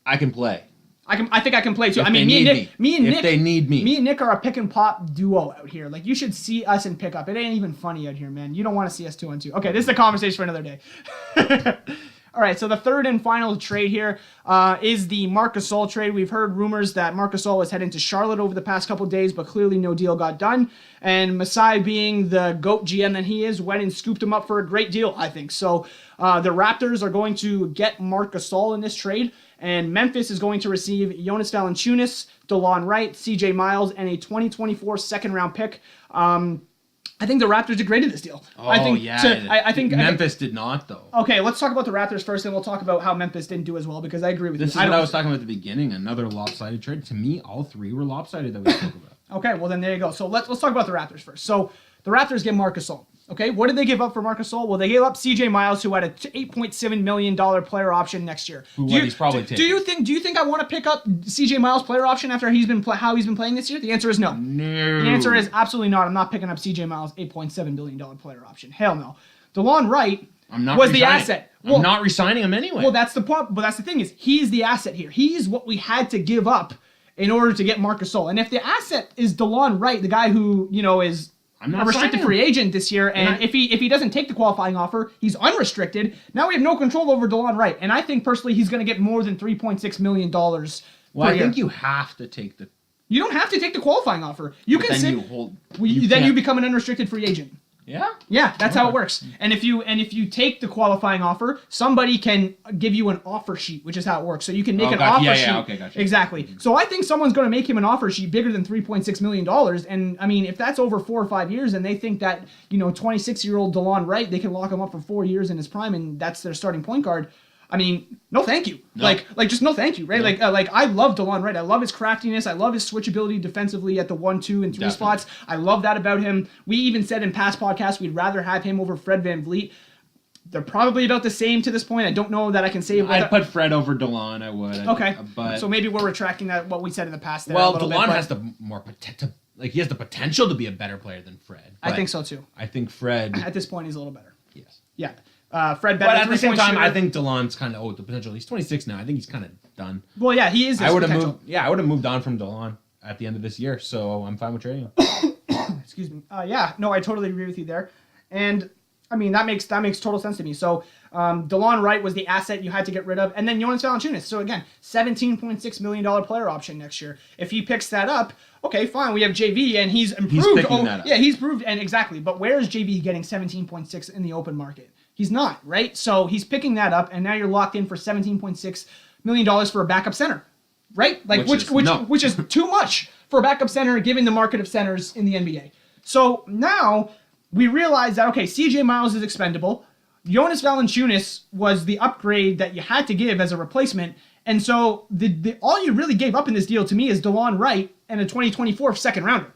Speaker 2: I can play.
Speaker 1: I think I can play too.
Speaker 2: If
Speaker 1: I mean, me and Nick,
Speaker 2: they need me.
Speaker 1: Me and Nick are a pick and pop duo out here. Like you should see us in pickup. It ain't even funny out here, man. You don't want to see us 2-on-2. Okay, this is a conversation for another day. All right, so the third and final trade here is the Marc Gasol trade. We've heard rumors that Marc Gasol was heading to Charlotte over the past couple days, but clearly no deal got done. And Masai, being the GOAT GM that he is, went and scooped him up for a great deal, I think. So the Raptors are going to get Marc Gasol in this trade, and Memphis is going to receive Jonas Valanciunas, DeLon Wright, CJ Miles, and a 2024 second-round pick. I think the Raptors did great in this deal. I think
Speaker 2: Memphis did not, though.
Speaker 1: Okay, let's talk about the Raptors first, and we'll talk about how Memphis didn't do as well, because I agree with you.
Speaker 2: This is what I was talking about at the beginning. Another lopsided trade. To me, all three were lopsided that we spoke about.
Speaker 1: Okay, well then there you go. So let's talk about the Raptors first. So the Raptors get Marc Gasol. Okay, what did they give up for Marc Gasol? Well, they gave up CJ Miles, who had a $8.7 million player option next year.
Speaker 2: He's probably taking.
Speaker 1: Do you think I want to pick up CJ Miles' player option after how he's been playing this year? The answer is no.
Speaker 2: No.
Speaker 1: The answer is absolutely not. I'm not picking up CJ Miles' $8.7 billion player option. Hell no. DeLon Wright was the asset.
Speaker 2: I'm not re-signing him anyway.
Speaker 1: Well, that's the point. But that's the thing is, he's the asset here. He's what we had to give up in order to get Marc Gasol. And if the asset is DeLon Wright, the guy who is a restricted free agent this year, and if he doesn't take the qualifying offer, he's unrestricted. Now we have no control over DeLon Wright, and I think personally he's going to get more than $3.6 million.
Speaker 2: Well, I think you have to take the.
Speaker 1: You don't have to take the qualifying offer. You can
Speaker 2: then
Speaker 1: you become an unrestricted free agent.
Speaker 2: Yeah.
Speaker 1: Yeah, that's how it works. And if you take the qualifying offer, somebody can give you an offer sheet, which is how it works. So you can make an offer sheet.
Speaker 2: Okay, gotcha.
Speaker 1: Exactly. So I think someone's going to make him an offer sheet bigger than $3.6 million. And I mean, if that's over 4 or 5 years, and they think that 26-year-old DeLon Wright, they can lock him up for 4 years in his prime, and that's their starting point guard. I mean, no, thank you.
Speaker 2: No.
Speaker 1: Like just no, thank you, right?
Speaker 2: No.
Speaker 1: Like I love DeLon Wright. I love his craftiness. I love his switchability defensively at the 1, 2, and 3
Speaker 2: Definitely.
Speaker 1: spots. I love that about him. We even said in past podcasts we'd rather have him over Fred VanVleet. They're probably about the same to this point. I don't know that I can say.
Speaker 2: I'd put Fred over DeLon. I would.
Speaker 1: Okay,
Speaker 2: but
Speaker 1: so maybe we're retracting that what we said in the past. There
Speaker 2: well,
Speaker 1: a
Speaker 2: DeLon
Speaker 1: bit,
Speaker 2: has the more potential. Like he has the potential to be a better player than Fred.
Speaker 1: I think so too.
Speaker 2: I think Fred.
Speaker 1: At this point, he's a little better.
Speaker 2: Yes.
Speaker 1: Yeah. Fred better.
Speaker 2: But at the same time,
Speaker 1: shooter.
Speaker 2: I think DeLon's kind of the potential. He's 26 now. I think he's kind of done.
Speaker 1: Well, yeah, he is.
Speaker 2: I would have moved. Yeah, I would have moved on from DeLon at the end of this year. So I'm fine with trading him.
Speaker 1: Excuse me. Yeah, no, I totally agree with you there, and I mean that makes total sense to me. So DeLon Wright was the asset you had to get rid of, and then Jonas Valanciunas. So again, $17.6 million player option next year. If he picks that up, okay, fine. We have JV, and he's improved.
Speaker 2: He's picking that up.
Speaker 1: Yeah, he's proved, and exactly. But where is JV getting 17.6 in the open market? He's not, right? So he's picking that up, and now you're locked in for $17.6 million for a backup center, right? Like which is too much for a backup center given the market of centers in the NBA. So now we realize that, okay, CJ Miles is expendable. Jonas Valanciunas was the upgrade that you had to give as a replacement. And so all you really gave up in this deal to me is DeLon Wright and a 2024 second rounder.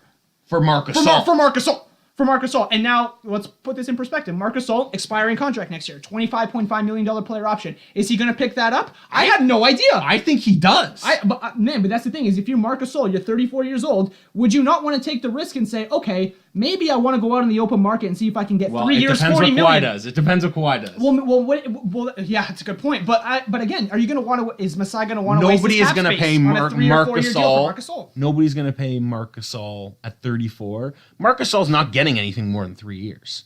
Speaker 2: For Marc Gasol.
Speaker 1: For Marc Gasol. For Marc Gasol. And now, let's put this in perspective. Marc Gasol, expiring contract next year. $25.5 million player option. Is he going to pick that up? I had no idea.
Speaker 2: I think he does.
Speaker 1: But that's the thing is, if you're Marc Gasol, you're 34 years old, would you not want to take the risk and say, okay, maybe I want to go out in the open market and see if I can get 3 years, $40 million?
Speaker 2: It depends what Kawhi does.
Speaker 1: Well, yeah, that's a good point. But again, are you going to want to? Is Masai going to want to?
Speaker 2: Nobody is going to pay Marc Gasol.
Speaker 1: Gasol.
Speaker 2: Nobody's going to pay Marc Gasol at 34. Marc Gasol's not getting anything more than 3 years.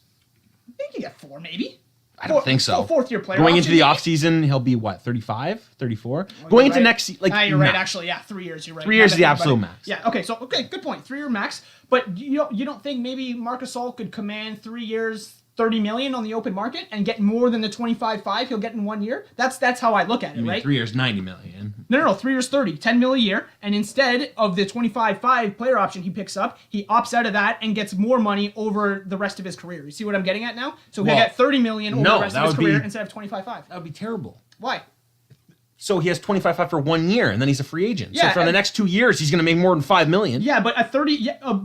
Speaker 1: I think you get 4, maybe.
Speaker 2: I don't think so.
Speaker 1: Fourth year player.
Speaker 2: Going into the offseason, he'll be what, 35, 34? Going into next season, like
Speaker 1: you're right. Actually, yeah, 3 years. You're right.
Speaker 2: 3 years is the absolute max.
Speaker 1: Yeah. Okay. So good point. 3 year max. But you don't think maybe Marc Gasol could command 3 years, $30 million on the open market and get more than the 25.5 he'll get in 1 year? That's how I look at it,
Speaker 2: You mean
Speaker 1: right?
Speaker 2: 3 years, $90 million.
Speaker 1: No, 3 years, 30, $10 million a year, and instead of the 25.5 player option he picks up, he opts out of that and gets more money over the rest of his career. You see what I'm getting at now? So he'll get $30 million over the rest of his career instead of 25.5.
Speaker 2: That would be terrible.
Speaker 1: Why?
Speaker 2: So he has 25.5 for 1 year, and then he's a free agent.
Speaker 1: Yeah,
Speaker 2: so for the next 2 years, he's going to make more than $5 million.
Speaker 1: Yeah, but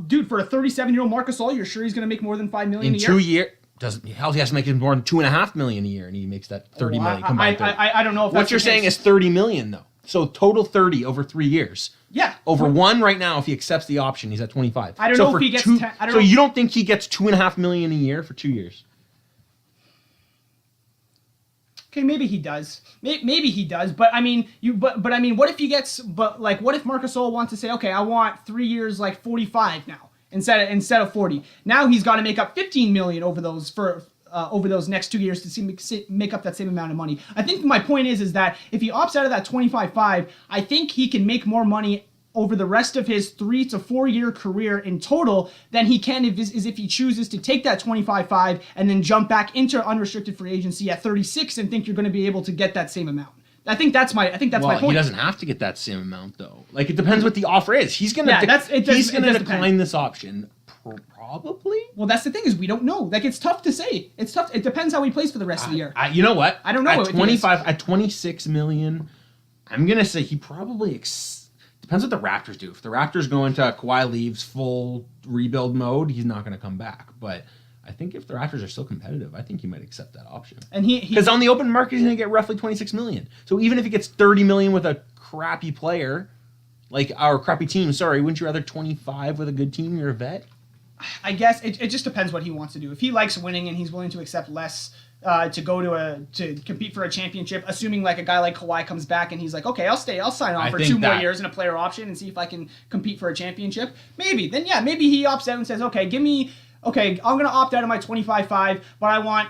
Speaker 1: dude, for a 37-year-old Marc Gasol, you're sure he's going to make more than $5 million a year?
Speaker 2: In 2 years. Hell, he has to make more than $2.5 million a year, and he makes that $30 million combined.
Speaker 1: I don't know if that's
Speaker 2: what you're saying is $30 million though. So total 30 over 3 years.
Speaker 1: Yeah.
Speaker 2: Over 1 right now, if he accepts the option, he's at 25.
Speaker 1: I don't know if he gets.
Speaker 2: So you don't think he gets $2.5 million a year for 2 years?
Speaker 1: Okay, maybe he does. Maybe he does. But I mean, But I mean, what if he gets? But like, what if Marc Gasol wants to say, okay, I want 3 years, like 45 now instead of 40. Now he's got to make up $15 million over those for over those next 2 years to make up that same amount of money. I think my point is that if he opts out of that 25.5, I think he can make more money over the rest of his 3 to 4 year career in total than he can if he chooses to take that 25.5 and then jump back into unrestricted free agency at 36 and think you're going to be able to get that same amount. I think that's my point.
Speaker 2: He doesn't have to get that same amount though. Like it depends what the offer is. He's gonna
Speaker 1: he's
Speaker 2: gonna decline this option probably.
Speaker 1: Well, that's the thing is we don't know. Like it's tough to say. It's tough. It depends how he plays for the rest of the year.
Speaker 2: You know what?
Speaker 1: I don't know.
Speaker 2: At 25, at 26 million, I'm gonna say he probably depends what the Raptors do. If the Raptors go into Kawhi leaves full rebuild mode, he's not gonna come back. But I think if the Raptors are still competitive, I think he might accept that option.
Speaker 1: And
Speaker 2: because on the open market, he's going to get roughly 26 million. So even if he gets 30 million with a crappy player, like our crappy team, wouldn't you rather 25 with a good team? You're a vet.
Speaker 1: I guess it just depends what he wants to do. If he likes winning and he's willing to accept less to go to compete for a championship, assuming like a guy like Kawhi comes back and he's like, okay, I'll sign on for 2 more years and a player option and see if I can compete for a championship. Maybe he opts out and says, okay, I'm going to opt out of my 25.5, but I want,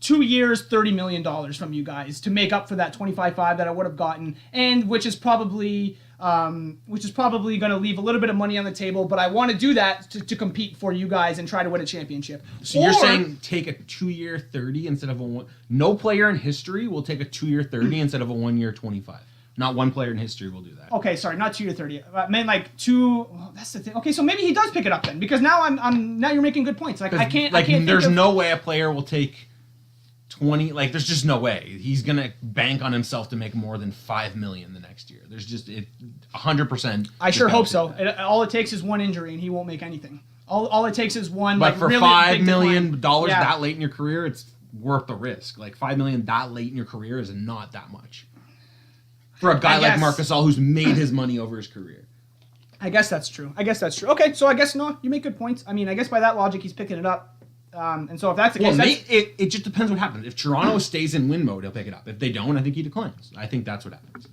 Speaker 1: 2 years, $30 million from you guys to make up for that 25.5 that I would have gotten, and which is probably going to leave a little bit of money on the table, but I want to do that to compete for you guys and try to win a championship.
Speaker 2: So you're saying take a 2-year 30 instead of no player in history will take a 2-year 30 instead of a 1-year 25. Not one player in history will do that.
Speaker 1: Okay, sorry, not 2 year 30. I meant like 2. Well, that's the thing. Okay, so maybe he does pick it up then, because now now you're making good points. Like I can't.
Speaker 2: There's no way a player will take 20. Like there's just no way he's gonna bank on himself to make more than $5 million the next year. There's just 100%.
Speaker 1: I sure hope so. All it takes is one injury and he won't make anything. All it takes is one.
Speaker 2: But for
Speaker 1: really
Speaker 2: $5 million that late in your career, it's worth the risk. Like $5 million that late in your career is not that much. For a guy like Marc Gasol who's made his money over his career.
Speaker 1: I guess that's true. Okay, so I guess no, you make good points. I mean, I guess by that logic, he's picking it up. And so if that's the case,
Speaker 2: it just depends what happens. If Toronto stays in win mode, he'll pick it up. If they don't, I think he declines. I think that's what happens.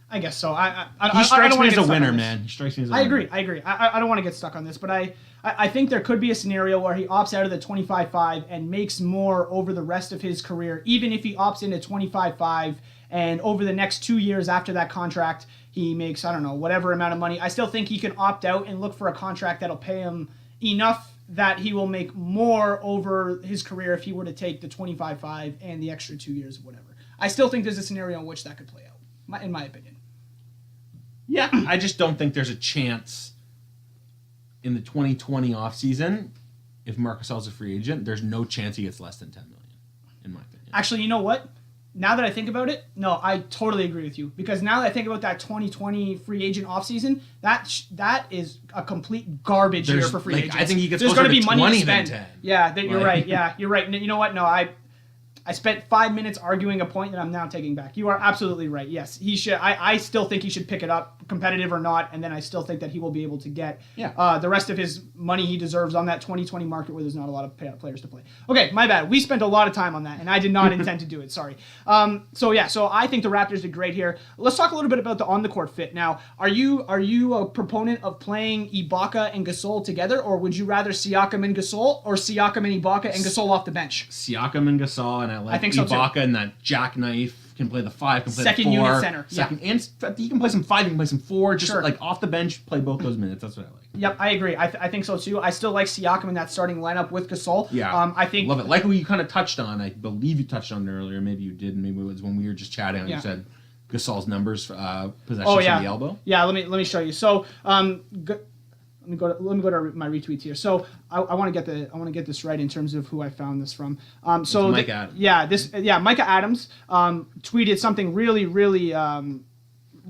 Speaker 1: I guess so.
Speaker 2: He strikes me as a winner, man. He strikes me as a winner.
Speaker 1: I agree. I don't want to get stuck on this, but I think there could be a scenario where he opts out of the 25.5 and makes more over the rest of his career, even if he opts into 25.5 and over the next 2 years after that contract, he makes, I don't know, whatever amount of money. I still think he can opt out and look for a contract that'll pay him enough that he will make more over his career if he were to take the 25.5 and the extra 2 years of whatever. I still think there's a scenario in which that could play out, in my opinion.
Speaker 2: Yeah, I just don't think there's a chance in the 2020 offseason, if Marc Gasol's a free agent, there's no chance he gets less than $10 million, in my opinion.
Speaker 1: Actually, you know what? Now that I think about it, no, I totally agree with you. Because now that I think about that 2020 free agent offseason, that is a complete garbage year for free agents.
Speaker 2: I think he gets closer to 20 than 10.
Speaker 1: Yeah, you're right. Yeah, you're right. You know what? No, I spent 5 minutes arguing a point that I'm now taking back. You are absolutely right. Yes, he should. I still think he should pick it up, competitive or not, and then I still think that he will be able to get the rest of his money he deserves on that 2020 market where there's not a lot of players to play. Okay, my bad. We spent a lot of time on that, and I did not intend to do it. Sorry. So I think the Raptors did great here. Let's talk a little bit about the on-the-court fit. Now, are you a proponent of playing Ibaka and Gasol together, or would you rather Siakam and Gasol, or Siakam and Ibaka and Gasol off the bench?
Speaker 2: Siakam and Gasol, and I think Ibaka and that jackknife can play the 5, can play
Speaker 1: second
Speaker 2: the 4.
Speaker 1: Unit center.
Speaker 2: And he can play some 5, he can play some 4. Just like off the bench, play both those minutes. That's what I like.
Speaker 1: Yep, I agree. I think so too. I still like Siakam in that starting lineup with Gasol.
Speaker 2: Yeah,
Speaker 1: I think
Speaker 2: love it. Like what you kind of touched on. I believe you touched on it earlier. Maybe you did. Maybe it was when we were just chatting. And you said Gasol's numbers, possessions from the elbow.
Speaker 1: Yeah, let me show you. So let me go to my retweets here. So I want to get this right in terms of who I found this from. So
Speaker 2: Micah Adams.
Speaker 1: Micah Adams tweeted something really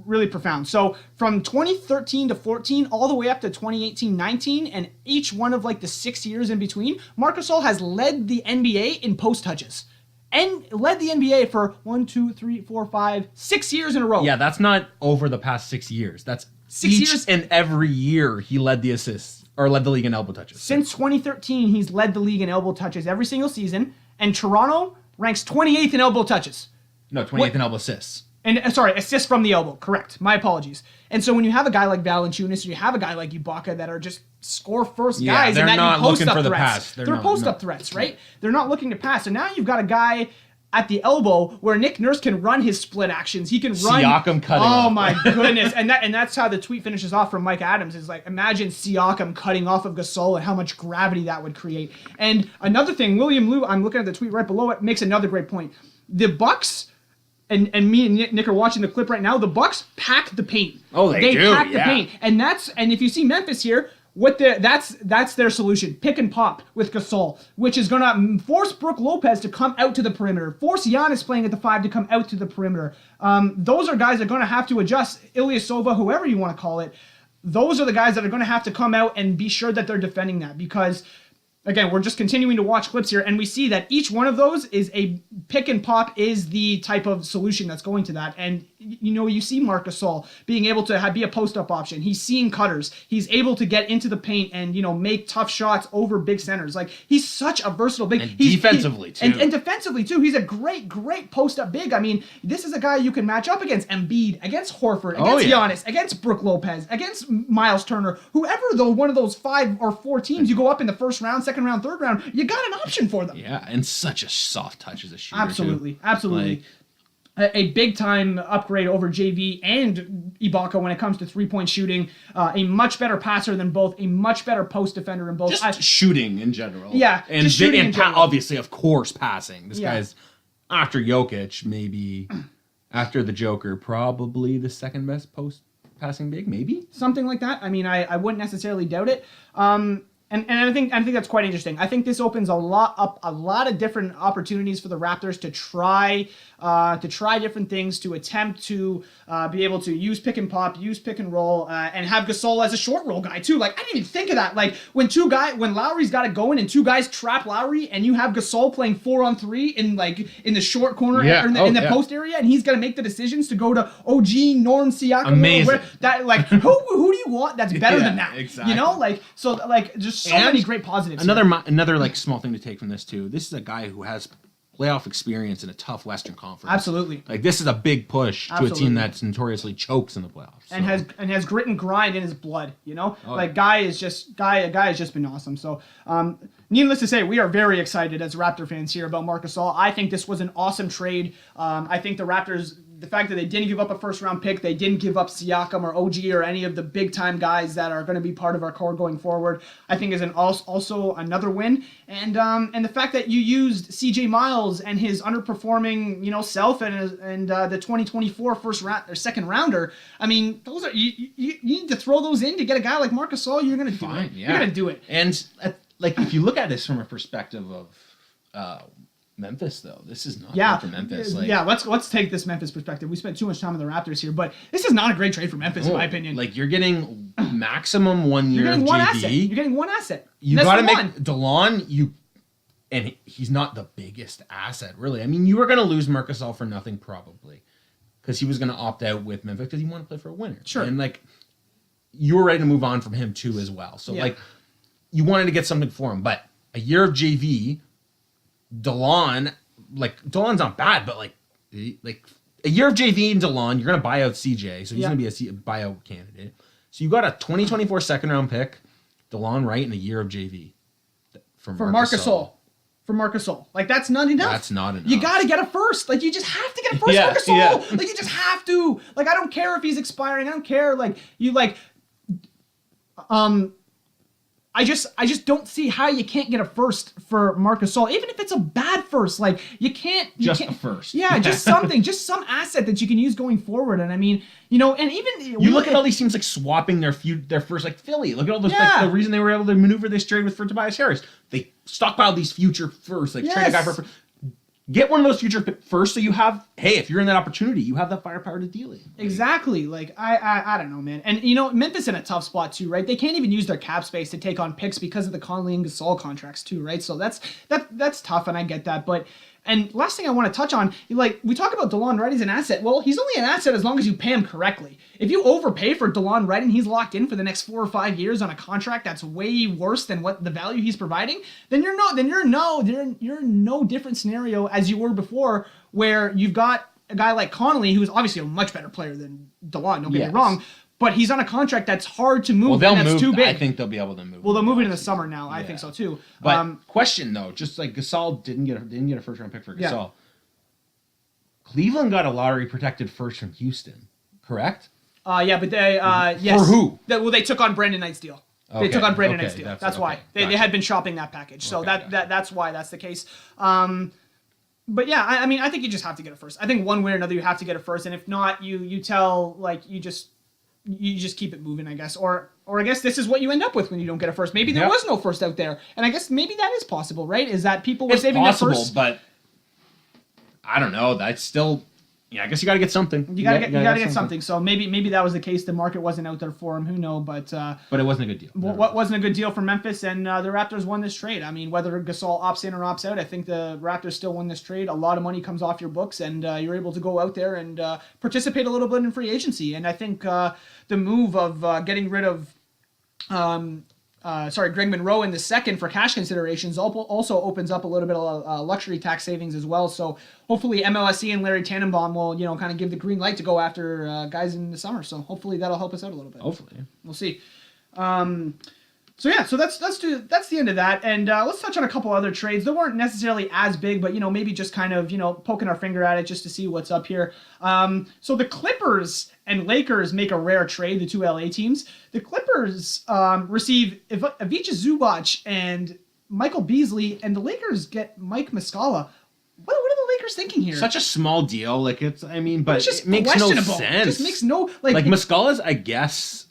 Speaker 1: really profound. So from 2013 to 14 all the way up to 2018-19 and each one of like the 6 years in between, Marc Gasol has led the NBA in post touches. And led the NBA for 1, 2, 3, 4, 5, 6 years in a row.
Speaker 2: Yeah, that's not over the past 6 years. That's
Speaker 1: 6 years
Speaker 2: and every year he led the assists or led the league in elbow touches.
Speaker 1: Since 2013, he's led the league in elbow touches every single season, and Toronto ranks 28th in elbow touches.
Speaker 2: No, 28th in elbow assists.
Speaker 1: And assists from the elbow. Correct. My apologies. And so when you have a guy like Valanciunas and you have a guy like Ibaka that are just score first
Speaker 2: Yeah,
Speaker 1: guys,
Speaker 2: they're
Speaker 1: and that
Speaker 2: not
Speaker 1: you post
Speaker 2: looking
Speaker 1: up
Speaker 2: for the
Speaker 1: threats.
Speaker 2: pass.
Speaker 1: They're post up threats, right? They're not looking to pass. So now you've got a guy at the elbow where Nick Nurse can run his split actions. He can run.
Speaker 2: Siakam cutting
Speaker 1: Oh
Speaker 2: off.
Speaker 1: my goodness! And that's how the tweet finishes off from Mike Adams. Is like, imagine Siakam cutting off of Gasol and how much gravity that would create. And another thing, William Liu, I'm looking at the tweet right below it, makes another great point. The Bucks. And me and Nick are watching the clip right now. The Bucks pack the paint.
Speaker 2: Oh, they do,
Speaker 1: pack the
Speaker 2: yeah.
Speaker 1: paint, and if you see Memphis here, that's their solution. Pick and pop with Gasol, which is gonna force Brook Lopez to come out to the perimeter, force Giannis playing at the 5 to come out to the perimeter. Those are guys that are gonna have to adjust. Ilyasova, whoever you want to call it, those are the guys that are gonna have to come out and be sure that they're defending that because. Again, we're just continuing to watch clips here, and we see that each one of those is a pick and pop is the type of solution that's going to that. And, you see Marc Gasol being able to be a post-up option. He's seeing cutters. He's able to get into the paint and, make tough shots over big centers. Like, he's such a versatile big.
Speaker 2: And defensively, too.
Speaker 1: And defensively, too. He's a great, great post-up big. I mean, this is a guy you can match up against Embiid, against Horford, against Giannis, against Brook Lopez, against Miles Turner. Whoever, though, one of those 5 or 4 teams you go up in the first round, second round, third round, you got an option for them.
Speaker 2: Yeah, and such a soft touch as a shooter.
Speaker 1: Absolutely,
Speaker 2: too.
Speaker 1: absolutely. A big time upgrade over JV and Ibaka when it comes to 3-point shooting. A much better passer than both. A much better post defender in both.
Speaker 2: Just shooting in general.
Speaker 1: Yeah,
Speaker 2: and
Speaker 1: just shooting in general.
Speaker 2: obviously, of course, passing. This
Speaker 1: Yeah.
Speaker 2: guy's after Jokic, maybe after the Joker, probably the second best post passing big, maybe
Speaker 1: something like that. I mean, I wouldn't necessarily doubt it. And I think that's quite interesting. I think this opens a lot of different opportunities for the Raptors to try different things, to attempt to be able to use pick and pop, use pick and roll, and have Gasol as a short roll guy too. Like, I didn't even think of that. Like when Lowry's got it going and 2 guys trap Lowry, and you have Gasol playing 4-on-3 in the short corner or in the post area, and he's got to make the decisions to go to OG Norm Siakam.
Speaker 2: Amazing.
Speaker 1: That like who do you want that's better than that?
Speaker 2: Exactly.
Speaker 1: Just so many great positives.
Speaker 2: Another like small thing to take from this too. This is a guy who has playoff experience in a tough Western Conference.
Speaker 1: Absolutely.
Speaker 2: Like this is a big push to a team that's notoriously chokes in the playoffs. So.
Speaker 1: And has grit and grind in his blood, guy has just been awesome. So needless to say, we are very excited as Raptor fans here about Marc Gasol. I think this was an awesome trade. I think the Raptors, the fact that they didn't give up a first round pick, they didn't give up Siakam or OG or any of the big time guys that are going to be part of our core going forward, I think is also another win. And the fact that you used CJ Miles and his underperforming self and the 2024 second rounder. I mean, those are you need to throw those in to get a guy like Marc Gasol. You're going to do it.
Speaker 2: Yeah.
Speaker 1: You're going to do it.
Speaker 2: And like if you look at this from a perspective of Memphis, though, this is not good for Memphis.
Speaker 1: Let's take this Memphis perspective. We spent too much time on the Raptors here, but this is not a great trade for Memphis, in my opinion.
Speaker 2: Like you're getting maximum 1 year of
Speaker 1: one
Speaker 2: JV.
Speaker 1: asset. You're getting one asset.
Speaker 2: You got to make DeLon. And he's not the biggest asset, really. I mean, you were going to lose Marc Gasol for nothing, probably, because he was going to opt out with Memphis because he wanted to play for a winner.
Speaker 1: Sure.
Speaker 2: And you were ready to move on from him too, as well. So you wanted to get something for him, but a year of JV. DeLon's not bad, but a year of JV and DeLon, you're going to buy out CJ, so he's going to be a buyout candidate. So you got a 2024 second round pick, DeLon Wright, and a year of JV for Marc Gasol.
Speaker 1: For Marc Gasol. That's not enough.
Speaker 2: That's not enough.
Speaker 1: You got to get a first. You just have to get a first Marc Gasol. You just have to. I don't care if he's expiring. I don't care. I just don't see how you can't get a first for Marc Gasol, even if it's a bad first. You can't
Speaker 2: a first.
Speaker 1: Yeah, just something, just some asset that you can use going forward. And I mean, and even
Speaker 2: you look at all these teams swapping their first, Philly. Look at all those. The reason they were able to maneuver this trade for Tobias Harris, they stockpiled these future firsts, trade a guy for. Get one of those future first, so you have, hey, if you're in that opportunity, you have that firepower to deal it.
Speaker 1: Exactly. I don't know, man. And, Memphis in a tough spot, too, right? They can't even use their cap space to take on picks because of the Conley and Gasol contracts, too, right? So that's tough, and I get that. And last thing I want to touch on, we talk about DeLon Wright as an asset. Well, he's only an asset as long as you pay him correctly. If you overpay for DeLon Wright and he's locked in for the next 4 or 5 years on a contract that's way worse than what the value he's providing, then you're in no different scenario as you were before, where you've got a guy like Conley, who's obviously a much better player than DeLon, don't get me wrong, but he's on a contract that's hard to move.
Speaker 2: Well, they'll
Speaker 1: and that's
Speaker 2: move.
Speaker 1: too big.
Speaker 2: I think they'll be able to move.
Speaker 1: Well, they'll
Speaker 2: him.
Speaker 1: move it in the summer now. I
Speaker 2: Yeah.
Speaker 1: think so too.
Speaker 2: But question though, just like Gasol didn't get a first round pick for Gasol.
Speaker 1: Yeah.
Speaker 2: Cleveland got a lottery protected first from Houston, correct?
Speaker 1: Yeah, but they yes.
Speaker 2: For who?
Speaker 1: They took on Brandon Knight's deal. They
Speaker 2: Okay,
Speaker 1: took on Brandon
Speaker 2: okay,
Speaker 1: Knight's deal.
Speaker 2: that's
Speaker 1: That's
Speaker 2: it,
Speaker 1: why
Speaker 2: okay,
Speaker 1: they
Speaker 2: gotcha.
Speaker 1: had been shopping that package. So
Speaker 2: Okay, gotcha.
Speaker 1: that's why that's the case. But yeah, I mean, I think you just have to get it first. I think one way or another you have to get it first, and if not, you tell like you just keep it moving, I guess. Or I guess this is what you end up with when you don't get a first. Maybe there
Speaker 2: Yep.
Speaker 1: was no first out there, and I guess maybe that is possible, right? Is that people were
Speaker 2: It's
Speaker 1: saving
Speaker 2: possible,
Speaker 1: their first?
Speaker 2: but I don't know. That's still. Yeah, I guess you got to get something.
Speaker 1: You gotta get something. So maybe that was the case. The market wasn't out there for him. Who knows?
Speaker 2: But it wasn't a good deal.
Speaker 1: What wasn't a good deal for Memphis, and the Raptors won this trade. I mean, whether Gasol opts in or opts out, I think the Raptors still won this trade. A lot of money comes off your books, and you're able to go out there and participate a little bit in free agency. And I think the move of getting rid of Greg Monroe in the second for cash considerations also opens up a little bit of luxury tax savings as well. So hopefully MLSE and Larry Tannenbaum will, kind of give the green light to go after guys in the summer. So hopefully that'll help us out a little bit.
Speaker 2: Hopefully.
Speaker 1: We'll see. So that's the end of that, and let's touch on a couple other trades. They weren't necessarily as big, but maybe just kind of poking our finger at it just to see what's up here. So the Clippers and Lakers make a rare trade, the two LA teams. The Clippers receive Ivica Zubac and Michael Beasley, and the Lakers get Mike Muscala. What are the Lakers thinking here?
Speaker 2: Such a small deal, but
Speaker 1: it's just
Speaker 2: it makes no
Speaker 1: questionable.
Speaker 2: sense.
Speaker 1: It just makes no
Speaker 2: like Muscala's, I guess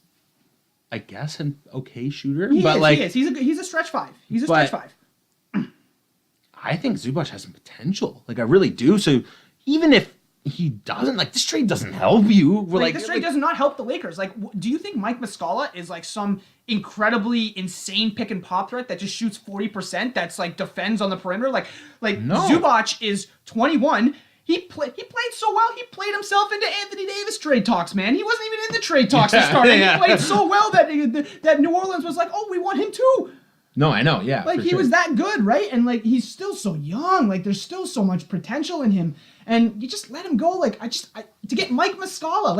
Speaker 2: an okay shooter,
Speaker 1: he
Speaker 2: but
Speaker 1: is. He's a stretch five. He's a stretch five.
Speaker 2: I think Zubac has some potential. Like I really do. So even if he doesn't, this trade doesn't help you.
Speaker 1: This trade does not help the Lakers. Do you think Mike Muscala is some incredibly insane pick and pop threat that just shoots 40%? That's defends on the perimeter.
Speaker 2: No.
Speaker 1: Zubac is 21. He played so well. He played himself into Anthony Davis trade talks, man. He wasn't even in the trade talks to start.
Speaker 2: Yeah.
Speaker 1: He played so well that New Orleans was like, oh, we want him too.
Speaker 2: No, I know. Yeah,
Speaker 1: He was that good, right? And he's still so young. There's still so much potential in him. And you just let him go. To get Mike Muscala,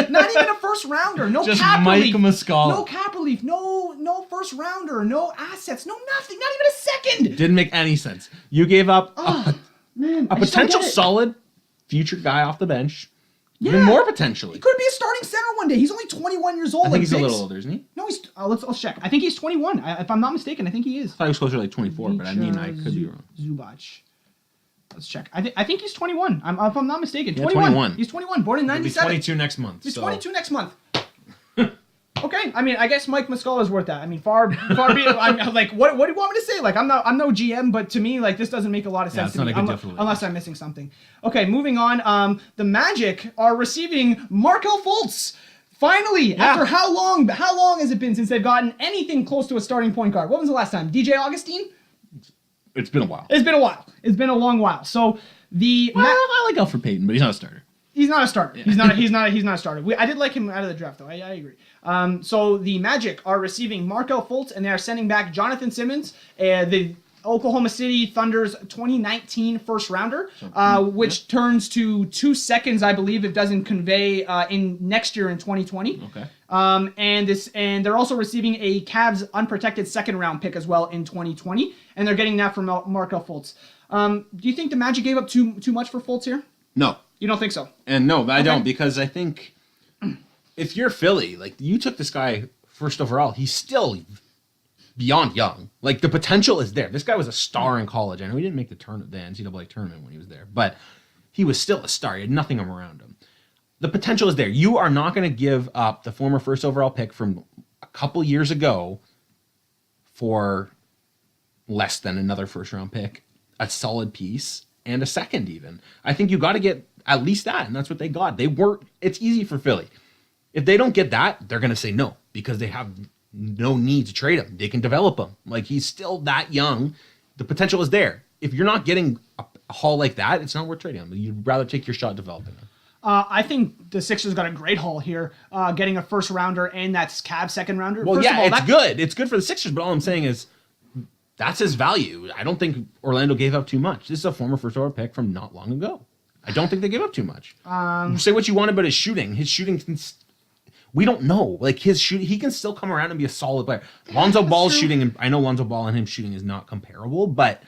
Speaker 1: not even a first rounder, no
Speaker 2: just
Speaker 1: cap
Speaker 2: Mike
Speaker 1: relief,
Speaker 2: Muscala.
Speaker 1: no cap relief, no first rounder, no assets, no nothing, not even a second.
Speaker 2: Didn't make any sense. You gave up a
Speaker 1: Man,
Speaker 2: potential solid future guy off the bench.
Speaker 1: Yeah.
Speaker 2: Even more potentially.
Speaker 1: He could be a starting center one day. He's only 21 years old.
Speaker 2: I think he's a little older, isn't he?
Speaker 1: No, he's. Let's check. I think he's 21. If I'm not mistaken, I think he is.
Speaker 2: I thought he was closer to 24, but I could be wrong.
Speaker 1: Zubac. Let's check. I think he's 21. If I'm not mistaken,
Speaker 2: Yeah,
Speaker 1: 21. He's 21. Born in
Speaker 2: He'll be
Speaker 1: 97.
Speaker 2: 22 next month.
Speaker 1: He's 22 next month. Okay, I mean, I guess Mike Muscala is worth that. I mean, far be it. I'm what do you want me to say? I'm no GM, but to me, this doesn't make a lot of sense to me, unless I'm missing something. Okay, moving on. The Magic are receiving Markelle Fultz. Finally, after how long has it been since they've gotten anything close to a starting point guard? What was the last time? DJ Augustine?
Speaker 2: It's been a while.
Speaker 1: It's been a while. It's been a long while. So
Speaker 2: I like Alfred Payton, but he's not a starter.
Speaker 1: He's not a starter. Yeah. He's not a starter. I did like him out of the draft, though. I agree. So the Magic are receiving Markelle Fultz, and they are sending back Jonathan Simmons, the Oklahoma City Thunder's 2019 first rounder, which turns to 2 seconds, I believe, it doesn't convey in next year in 2020.
Speaker 2: Okay.
Speaker 1: And they're also receiving a Cavs unprotected second round pick as well in 2020, and they're getting that from Markelle Fultz. Do you think the Magic gave up too much for Fultz here?
Speaker 2: No.
Speaker 1: You don't think so?
Speaker 2: And no, I don't, because I think if you're Philly, you took this guy first overall, he's still beyond young. The potential is there. This guy was a star in college. I know he didn't make the NCAA tournament when he was there, but he was still a star. He had nothing around him. The potential is there. You are not going to give up the former first overall pick from a couple years ago for less than another first round pick, a solid piece, and a second even. I think you got to get at least that, and that's what they got. It's easy for Philly. If they don't get that, they're going to say no, because they have no need to trade him. They can develop him. He's still that young. The potential is there. If you're not getting a haul like that, it's not worth trading him. You'd rather take your shot developing him.
Speaker 1: I think the Sixers got a great haul here, getting a first rounder and that's Cavs second rounder.
Speaker 2: Well, it's good. It's good for the Sixers, but all I'm saying is that's his value. I don't think Orlando gave up too much. This is a former first overall pick from not long ago. I don't think they gave up too much. Say what you want about his shooting. His shooting, We don't know. Like his shoot, he can still come around and be a solid player. Lonzo Ball's shooting, and I know Lonzo Ball and him shooting is not comparable, but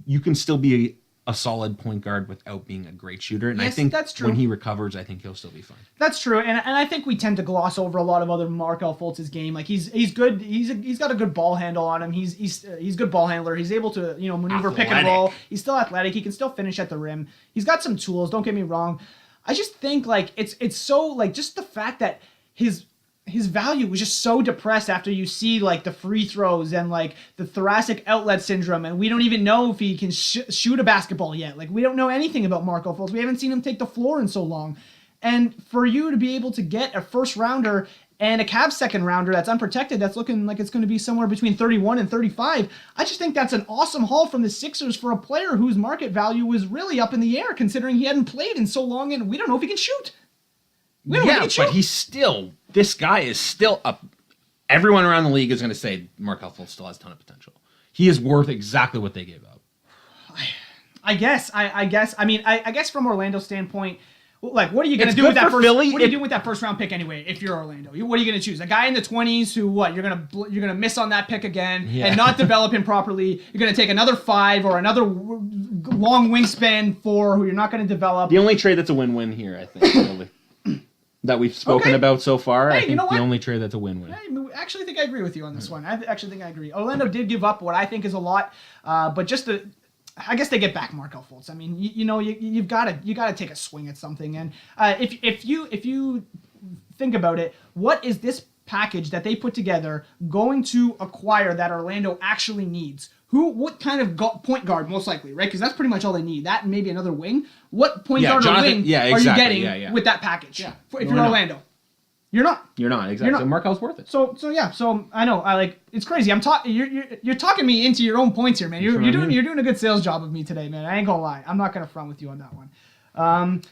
Speaker 2: you can still be a solid point guard without being a great shooter. And I
Speaker 1: Yes,
Speaker 2: think
Speaker 1: that's true.
Speaker 2: when he recovers, I think he'll still be fine.
Speaker 1: That's true, and I think we tend to gloss over a lot of other Markelle Fultz's game. Like he's good. He's got a good ball handle on him. He's good ball handler. He's able to maneuver pick and
Speaker 2: Athletic.
Speaker 1: roll. He's still athletic. He can still finish at the rim. He's got some tools. Don't get me wrong. I just think like it's so like just the fact that his value was just so depressed after you see like the free throws and like the thoracic outlet syndrome, and we don't even know if he can shoot a basketball yet. Like we don't know anything about Markelle Fultz. We haven't seen him take the floor in so long. And for you to be able to get a first rounder and a Cavs second rounder that's unprotected, that's looking like it's going to be somewhere between 31 and 35, I just think that's an awesome haul from the Sixers for a player whose market value was really up in the air considering he hadn't played in so long and we don't know if he can shoot.
Speaker 2: But this guy is still up. Everyone around the league is going to say Markelle Fultz still has a ton of potential. He is worth exactly what they gave up.
Speaker 1: I guess. I mean, I guess from Orlando's standpoint, like, what are you going to
Speaker 2: It's
Speaker 1: do
Speaker 2: good
Speaker 1: with that
Speaker 2: for
Speaker 1: first?
Speaker 2: Philly.
Speaker 1: What are you doing with that first round pick anyway? If you're Orlando, what are you going to choose? A guy in the 20s who you're gonna miss on that pick again and not develop him properly. You're going to take another 5 or another long wingspan 4 who you're not going to develop.
Speaker 2: The only trade that's a win-win here, I think, really, that we've spoken about so far.
Speaker 1: Hey,
Speaker 2: I think
Speaker 1: you know what?
Speaker 2: the only trade that's a win-win.
Speaker 1: I actually think I agree with you on this one. I actually think I agree. Orlando did give up what I think is a lot, but I guess they get back Markelle Fultz. I mean, you've got to take a swing at something. And if you think about it, what is this package that they put together going to acquire that Orlando actually needs? What kind of point guard most likely, right? Because that's pretty much all they need. That and maybe another wing. What point guard or wing are you getting with that package?
Speaker 2: Yeah.
Speaker 1: If you're Orlando, you're not.
Speaker 2: You're not exactly.
Speaker 1: You're not.
Speaker 2: So Markelle's worth it.
Speaker 1: So I know it's crazy. I'm talking. You're talking me into your own points here, man. You're doing a good sales job of me today, man. I ain't gonna lie. I'm not gonna front with you on that one.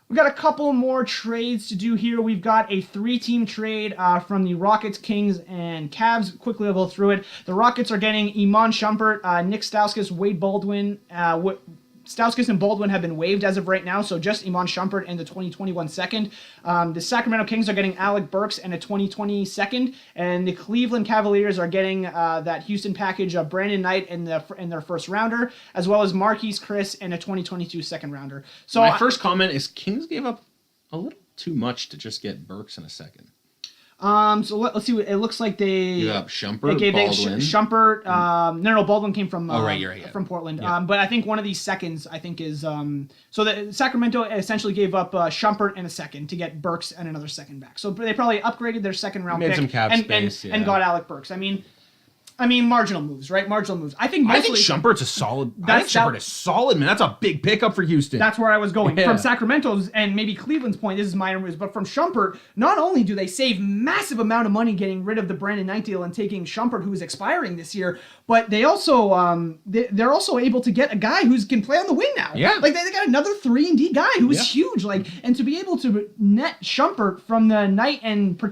Speaker 1: We got a couple more trades to do here. We've got a 3-team trade from the Rockets, Kings, and Cavs. Quickly, I'll go through it. The Rockets are getting Iman Shumpert, Nick Stauskas, Wade Baldwin. Stauskas and Baldwin have been waived as of right now, so just Iman Shumpert and the 2021 second. The Sacramento Kings are getting Alec Burks and a 2020 second, and the Cleveland Cavaliers are getting that Houston package of Brandon Knight in their first rounder, as well as Marquise Chris and a 2022 second rounder. So
Speaker 2: my first comment is Kings gave up a little too much to just get Burks in a second.
Speaker 1: So let's see. It looks like they
Speaker 2: gave up Shumpert, Baldwin.
Speaker 1: Shumpert. No, Baldwin came from
Speaker 2: you're right.
Speaker 1: from Portland.
Speaker 2: Yeah.
Speaker 1: But I think one of these seconds, I think, is so that Sacramento essentially gave up Shumpert and a second to get Burks and another second back. So they probably upgraded their second round pick
Speaker 2: some cap space,
Speaker 1: and got Alec Burks. I mean, marginal moves, right? Marginal moves. I think
Speaker 2: Shumpert's a solid. Shumpert is solid, man. That's a big pickup for Houston.
Speaker 1: That's where I was going.
Speaker 2: Yeah.
Speaker 1: From Sacramento's and maybe Cleveland's point, this is minor moves, but from Shumpert, not only do they save massive amount of money getting rid of the Brandon Knight deal and taking Shumpert, who is expiring this year, but they also they're also able to get a guy who can play on the wing now.
Speaker 2: Yeah.
Speaker 1: Like they got another 3-and-D guy who is huge. Like, and to be able to net Shumpert from the Knight and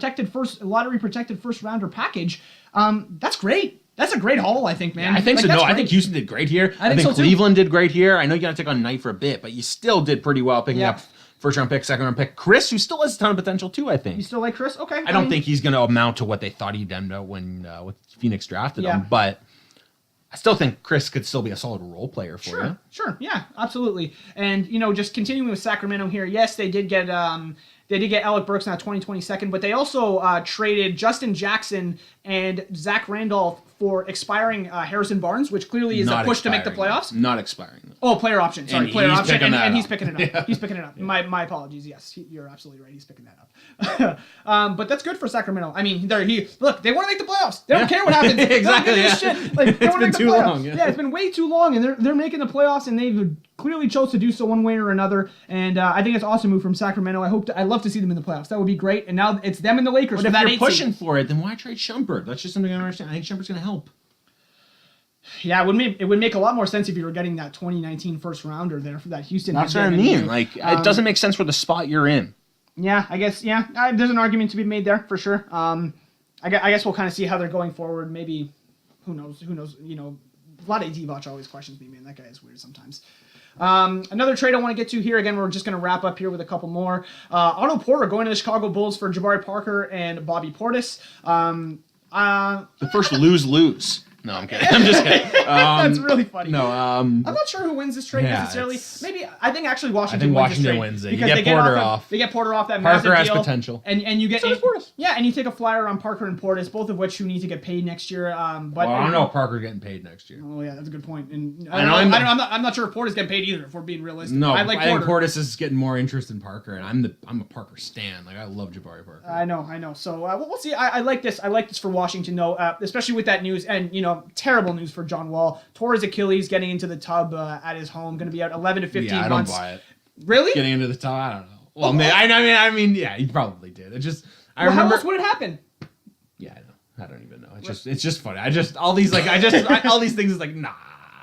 Speaker 1: lottery protected first rounder package, that's great. That's a great haul, I think, man.
Speaker 2: Yeah, I think so. No, I think Houston did great here. I think
Speaker 1: so, too.
Speaker 2: Cleveland did great here. I know you got to take on Knight for a bit, but you still did pretty well picking up first-round pick, second-round pick. Chris, who still has a ton of potential, too, I think.
Speaker 1: You still like Chris? Okay.
Speaker 2: I don't think he's going to amount to what they thought he'd end up when with Phoenix drafted him, but I still think Chris could still be a solid role player for you.
Speaker 1: Sure. Yeah, absolutely. And, just continuing with Sacramento here, yes, they did get Alec Burks in that 2020 second, but they also traded Justin Jackson and Zach Randolph for expiring Harrison Barnes, which clearly is a push to make the playoffs.
Speaker 2: Not expiring.
Speaker 1: Oh, player option. Sorry,
Speaker 2: And
Speaker 1: player
Speaker 2: he's
Speaker 1: option.
Speaker 2: picking that
Speaker 1: And he's
Speaker 2: up.
Speaker 1: picking it up. He's picking it up. My apologies. Yes, you're absolutely right. He's picking that up. But that's good for Sacramento. I mean, look, they want to make the playoffs. They don't care what happens.
Speaker 2: Exactly.
Speaker 1: They don't give a shit. Like, they
Speaker 2: It's
Speaker 1: want to
Speaker 2: been
Speaker 1: make the
Speaker 2: too
Speaker 1: playoffs.
Speaker 2: long,
Speaker 1: Yeah, it's been way too long, and they're making the playoffs, and they've clearly chose to do so one way or another. And I think it's an awesome move from Sacramento. I'd love to see them in the playoffs. That would be great. And now it's them and the Lakers.
Speaker 2: But if
Speaker 1: that
Speaker 2: you're
Speaker 1: 8
Speaker 2: pushing
Speaker 1: seed.
Speaker 2: for it, then why trade Shumpert? That's just something I don't understand. I think Shumpert's going to help.
Speaker 1: Yeah, it would make a lot more sense if you were getting that 2019 first rounder there for that Houston.
Speaker 2: That's what I mean. Like, it doesn't make sense for the spot you're in.
Speaker 1: Yeah, I guess. Yeah, there's an argument to be made there for sure. I guess we'll kind of see how they're going forward. Maybe, who knows? A lot of Divac always questions me, man. That guy is weird sometimes. Another trade I want to get to here. Again, we're just going to wrap up here with a couple more. Otto Porter going to the Chicago Bulls for Jabari Parker and Bobby Portis.
Speaker 2: The first lose-lose. No, I'm kidding. I'm just kidding.
Speaker 1: That's really funny.
Speaker 2: No,
Speaker 1: I'm not sure who wins this trade
Speaker 2: yeah,
Speaker 1: necessarily.
Speaker 2: it's-
Speaker 1: Maybe I think actually Washington.
Speaker 2: wins it. You
Speaker 1: because
Speaker 2: get
Speaker 1: they get
Speaker 2: Porter
Speaker 1: off.
Speaker 2: off.
Speaker 1: They get Porter off that
Speaker 2: Parker
Speaker 1: massive
Speaker 2: has
Speaker 1: deal,
Speaker 2: potential.
Speaker 1: and you get
Speaker 2: So does Portis.
Speaker 1: yeah, and you take a flyer on Parker and Portis, both of which who need to get paid next year. But
Speaker 2: Well, I don't know if Parker's getting paid next year.
Speaker 1: Oh yeah, that's a good point. And
Speaker 2: I'm
Speaker 1: I'm not sure if Portis getting paid either. If we're being realistic,
Speaker 2: No,
Speaker 1: I like
Speaker 2: I think
Speaker 1: Porter.
Speaker 2: Portis is getting more interest in Parker, and I'm a Parker stan. Like I love Jabari Parker.
Speaker 1: I know. So we'll see. I like this. I like this for Washington, though, especially with that news. And terrible news for John Wall. Tore his Achilles getting into the tub at his home. Going to be out 11 to 15
Speaker 2: yeah, I
Speaker 1: months.
Speaker 2: don't buy it.
Speaker 1: Really?
Speaker 2: Getting into the top, I don't know. Well, I mean, yeah, he probably did. It just, I
Speaker 1: Well,
Speaker 2: remember.
Speaker 1: how else would it happen?
Speaker 2: Yeah, I know. I don't even know. It's just funny. All these things is like, nah.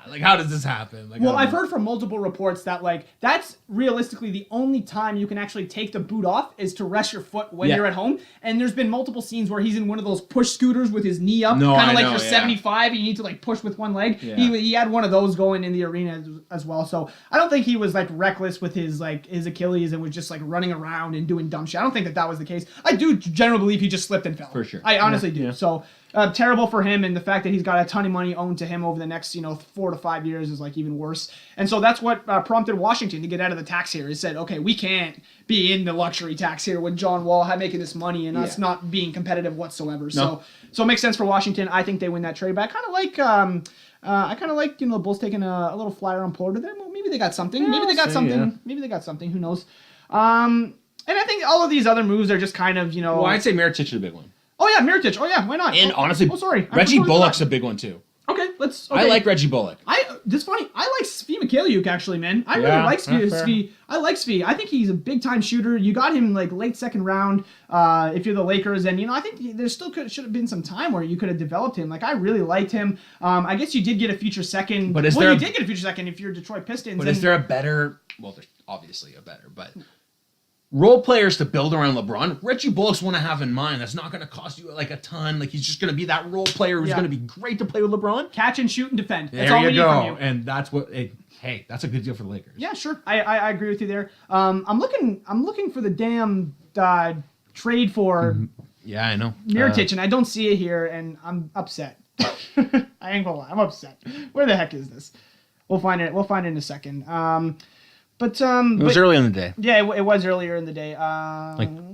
Speaker 2: Like, how does this happen? Like,
Speaker 1: Well, I've heard from multiple reports that that's realistically the only time you can actually take the boot off is to rest your foot when
Speaker 2: Yeah.
Speaker 1: you're at home. And there's been multiple scenes where he's in one of those push scooters with his knee up,
Speaker 2: No,
Speaker 1: kind
Speaker 2: I
Speaker 1: of like
Speaker 2: know,
Speaker 1: you're
Speaker 2: yeah.
Speaker 1: 75 and you need to push with one leg.
Speaker 2: Yeah.
Speaker 1: He had one of those going in the arena as well. So I don't think he was reckless with his his Achilles and was just running around and doing dumb shit. I don't think that was the case. I do generally believe he just slipped and fell.
Speaker 2: For sure.
Speaker 1: I honestly do.
Speaker 2: Yeah.
Speaker 1: So terrible for him, and the fact that he's got a ton of money owed to him over the next 4 to 5 years is even worse. And so that's what prompted Washington to get out of the tax here. He said, okay, we can't be in the luxury tax here with John Wall making this money and us not being competitive whatsoever.
Speaker 2: No.
Speaker 1: So it makes sense for Washington. I think they win that trade. But I kind of like the Bulls taking a little flyer on Porter there. Well, maybe they got something.
Speaker 2: Yeah,
Speaker 1: maybe they got
Speaker 2: we'll see,
Speaker 1: something.
Speaker 2: yeah.
Speaker 1: Maybe they got something. Who knows? And I think all of these other moves are just kind of
Speaker 2: well, I'd say Mirotic is a big one.
Speaker 1: Oh yeah, Mirotic. Oh yeah, why not?
Speaker 2: And honestly,
Speaker 1: sorry, I
Speaker 2: Reggie
Speaker 1: completely
Speaker 2: Bullock's
Speaker 1: forgot.
Speaker 2: a big one too.
Speaker 1: Okay, let's.
Speaker 2: I
Speaker 1: Okay.
Speaker 2: like Reggie Bullock.
Speaker 1: This funny. I like Svi Mikhailiuk actually, man. I really
Speaker 2: Yeah,
Speaker 1: like Svi.
Speaker 2: fair.
Speaker 1: Svi. I like Svi. I think he's a big time shooter. You got him late second round. If you're the Lakers, and I think there still should have been some time where you could have developed him. I really liked him. I guess you did get a future second.
Speaker 2: But is
Speaker 1: well,
Speaker 2: there
Speaker 1: you
Speaker 2: a-
Speaker 1: did get a future second if you're Detroit Pistons.
Speaker 2: But
Speaker 1: and-
Speaker 2: is there a better? Well, there's obviously a better, but role players to build around LeBron. Reggie Bullock's one to have in mind. That's not going to cost you a ton. He's just going to be that role player who's
Speaker 1: Yeah.
Speaker 2: going to be great to play with LeBron.
Speaker 1: catch and shoot and defend? That's
Speaker 2: There
Speaker 1: all we
Speaker 2: you
Speaker 1: need from
Speaker 2: go.
Speaker 1: you.
Speaker 2: And that's what. Hey, that's a good deal for the Lakers.
Speaker 1: Yeah, sure. I agree with you there. I'm looking for the damn trade for
Speaker 2: Yeah, I know.
Speaker 1: Mirotic, and I don't see it here, and I'm upset. I ain't gonna lie, I'm upset. Where the heck is this? We'll find it. We'll find it in a second.
Speaker 2: It was early in the day.
Speaker 1: Yeah, it was earlier in the day.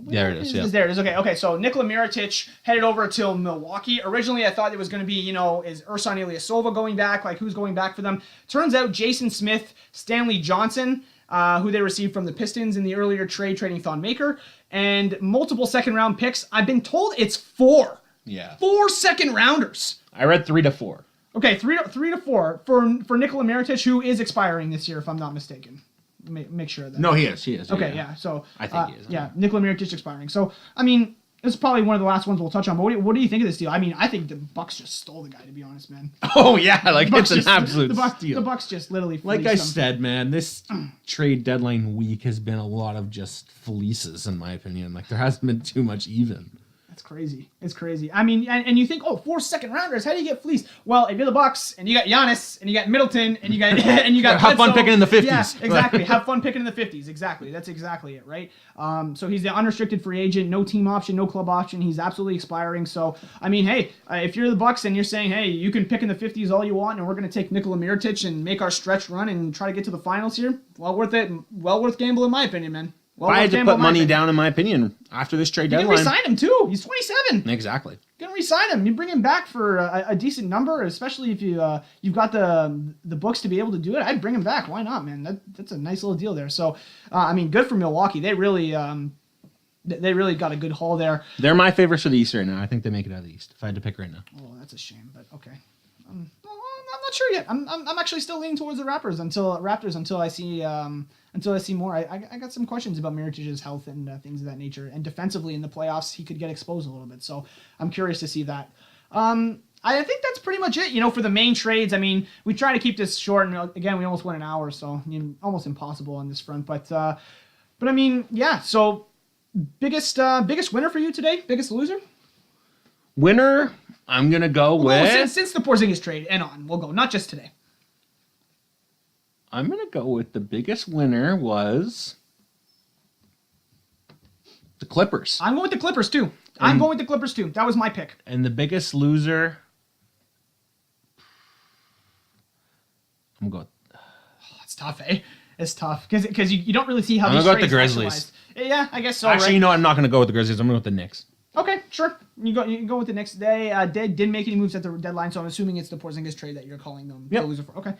Speaker 2: There it is, yeah.
Speaker 1: There it is. Okay. So Nikola Mirotic headed over to Milwaukee. Originally, I thought it was going to be, is Ersan Ilyasova going back? Who's going back for them? Turns out Jason Smith, Stanley Johnson, who they received from the Pistons in the earlier trade, trading Thon Maker, and multiple second-round picks. I've been told it's 4.
Speaker 2: Yeah.
Speaker 1: 4 second-rounders.
Speaker 2: I read 3 to 4.
Speaker 1: Okay, 3 to 4 for Nikola Mirotic, who is expiring this year, if I'm not mistaken. Make sure of that.
Speaker 2: No, he is. He is.
Speaker 1: Okay, yeah. So
Speaker 2: I think he is.
Speaker 1: Yeah, Nikola Mirotic expiring. So I mean, this is probably one of the last ones we'll touch on. But what do you think of this deal? I mean, I think the Bucks just stole the guy. To be honest, man.
Speaker 2: Oh yeah,
Speaker 1: Bucks
Speaker 2: it's an absolute
Speaker 1: the Bucks,
Speaker 2: steal.
Speaker 1: The Bucks just literally
Speaker 2: Like I
Speaker 1: fleeced them.
Speaker 2: said, man, this trade deadline week has been a lot of just fleeces, in my opinion. There hasn't been too much even.
Speaker 1: That's crazy. It's crazy. I mean, and you think, 4 second rounders, how do you get fleeced? Well, if you're the Bucks and you got Giannis and you got Middleton and you got
Speaker 2: Have fun
Speaker 1: Bledsoe-
Speaker 2: picking in the 50s.
Speaker 1: Yeah, exactly. Have fun picking in the 50s. Exactly. That's exactly it, right? So he's the unrestricted free agent, no team option, no club option. He's absolutely expiring. So I mean, hey, if you're the Bucks and you're saying, hey, you can pick in the 50s all you want, and we're going to take Nikola Mirotic and make our stretch run and try to get to the finals here, well worth it. Well worth gamble, in my opinion, man. Well
Speaker 2: If I
Speaker 1: worth
Speaker 2: had to
Speaker 1: gamble,
Speaker 2: put
Speaker 1: in my
Speaker 2: money
Speaker 1: opinion.
Speaker 2: down, in my opinion, after this trade
Speaker 1: You can
Speaker 2: deadline.
Speaker 1: re-sign him too. He's 27.
Speaker 2: Exactly.
Speaker 1: You can re-sign him. You bring him back for a decent number, especially if you've got the books to be able to do it. I'd bring him back. Why not, man? That's a nice little deal there. So, I mean, good for Milwaukee. They really got a good haul there.
Speaker 2: They're my favorites for the East right now. I think they make it out of the East. If I had to pick right now.
Speaker 1: Oh, that's a shame, but okay. I'm not sure yet. I'm actually still leaning towards the Raptors until I see more. I got some questions about Mirotic's health and things of that nature. And defensively in the playoffs, he could get exposed a little bit. So I'm curious to see that. I think that's pretty much it. For the main trades. I mean, we try to keep this short, and again, we almost went an hour, so almost impossible on this front. But I mean, yeah. So biggest winner for you today? Biggest loser?
Speaker 2: Winner, I'm gonna go
Speaker 1: Well,
Speaker 2: with.
Speaker 1: since the Porzingis trade and on, we'll go. Not just today.
Speaker 2: I'm going to go with the biggest winner was the Clippers.
Speaker 1: I'm going with the Clippers too. I'm going with the Clippers too. That was my pick.
Speaker 2: And the biggest loser, I'm going.
Speaker 1: It's tough, eh? It's tough because you don't really see how
Speaker 2: I'm
Speaker 1: these
Speaker 2: gonna go with
Speaker 1: trades
Speaker 2: the Grizzlies.
Speaker 1: actualized. Yeah, I guess so.
Speaker 2: Actually,
Speaker 1: right?
Speaker 2: you know what? I'm not going to go with the Grizzlies. I'm going to go with the Knicks.
Speaker 1: Okay, sure. You can go with the next day. Didn't make any moves at the deadline, so I'm assuming it's the Porzingis trade that you're calling them the loser for. Okay.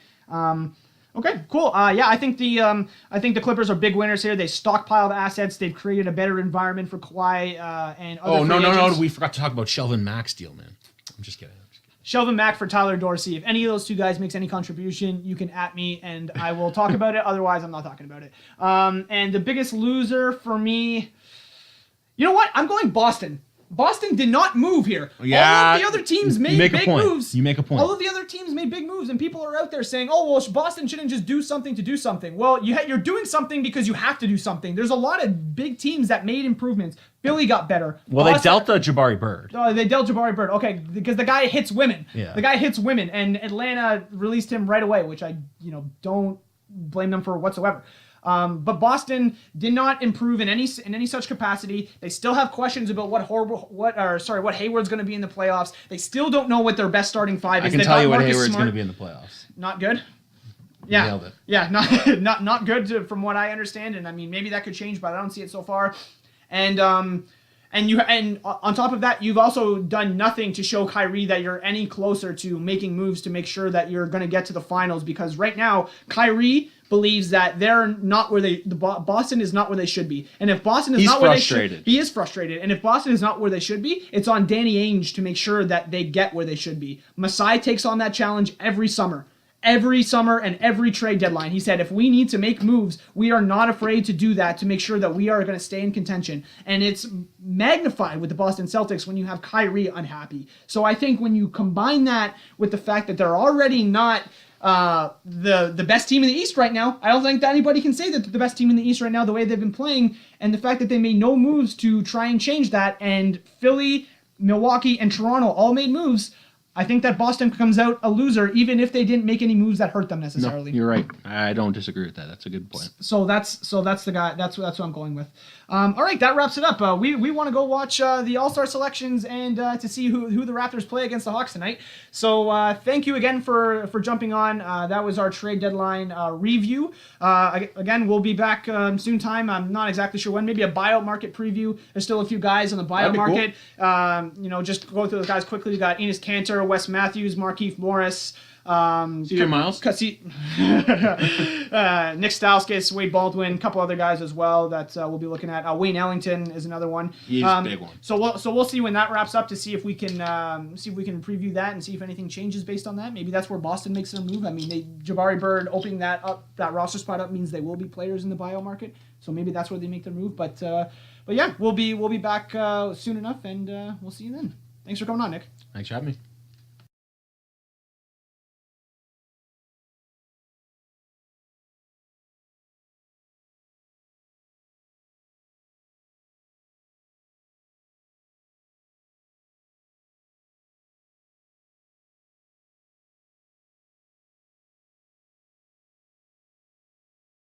Speaker 1: Okay, cool. Yeah, I think the Clippers are big winners here. They stockpiled assets. They've created a better environment for Kawhi and other
Speaker 2: Oh, no.
Speaker 1: free agents.
Speaker 2: We forgot to talk about Shelvin Mack's deal, man. I'm just kidding.
Speaker 1: Shelvin Mack for Tyler Dorsey. If any of those two guys makes any contribution, you can at me and I will talk about it. Otherwise, I'm not talking about it. And the biggest loser for me, you know what? I'm going Boston. Boston did not move here.
Speaker 2: Yeah,
Speaker 1: all of the other teams made
Speaker 2: make a
Speaker 1: big
Speaker 2: point.
Speaker 1: moves.
Speaker 2: You make a point.
Speaker 1: All of the other teams made big moves, and people are out there saying, "Oh, well, Boston shouldn't just do something to do something." Well, you're doing something because you have to do something. There's a lot of big teams that made improvements. Philly got better.
Speaker 2: Well,
Speaker 1: Boston,
Speaker 2: they dealt Jabari Bird.
Speaker 1: Oh, they dealt Jabari Bird. Okay, because the guy hits women.
Speaker 2: Yeah.
Speaker 1: The guy hits women, and Atlanta released him right away, which I don't blame them for whatsoever. But Boston did not improve in any such capacity. They still have questions about what Hayward's going to be in the playoffs. They still don't know what their best starting five
Speaker 2: I
Speaker 1: is.
Speaker 2: can
Speaker 1: They've
Speaker 2: tell
Speaker 1: got
Speaker 2: you what
Speaker 1: Marcus
Speaker 2: Hayward's
Speaker 1: Smart.
Speaker 2: going to be in the playoffs.
Speaker 1: Not good. Yeah,
Speaker 2: Nailed it.
Speaker 1: yeah, not good from what I understand. And I mean, maybe that could change, but I don't see it so far. And on top of that, you've also done nothing to show Kyrie that you're any closer to making moves to make sure that you're going to get to the finals. Because right now, Kyrie believes that they're not where Boston is not where they should be. And if Boston is not where they should, he is frustrated. And if Boston is not where they should be, it's on Danny Ainge to make sure that they get where they should be. Masai takes on that challenge every summer and every trade deadline. He said, if we need to make moves, we are not afraid to do that to make sure that we are going to stay in contention. And it's magnified with the Boston Celtics when you have Kyrie unhappy. So I think when you combine that with the fact that they're already not the best team in the East right now, I don't think that anybody can say that they're the best team in the East right now the way they've been playing, and the fact that they made no moves to try and change that, and Philly, Milwaukee, and Toronto all made moves, I think that Boston comes out a loser, even if they didn't make any moves that hurt them necessarily.
Speaker 2: No, you're right. I don't disagree with that. That's a good point.
Speaker 1: So that's the guy. That's what I'm going with. All right, that wraps it up. We want to go watch the All-Star selections and to see who the Raptors play against the Hawks tonight. So thank you again for jumping on. That was our trade deadline review. Again, we'll be back soon time. I'm not exactly sure when. Maybe a buyout market preview. There's still a few guys on the buyout market. Cool. Just go through those guys quickly. We got Enes Kanter, Wes Matthews, Markieff Morris.
Speaker 2: CJ Miles,
Speaker 1: Nick Stauskas, Wade Baldwin, a couple other guys as well that we'll be looking at. Wayne Ellington is another one.
Speaker 2: He's a big one.
Speaker 1: So we'll see when that wraps up to see if we can preview that and see if anything changes based on that. Maybe that's where Boston makes their move. I mean, Jabari Bird opening that roster spot up means they will be players in the buyout market. So maybe that's where they make their move. But yeah, we'll be back soon enough, and we'll see you then. Thanks for coming on, Nick.
Speaker 2: Thanks for having me.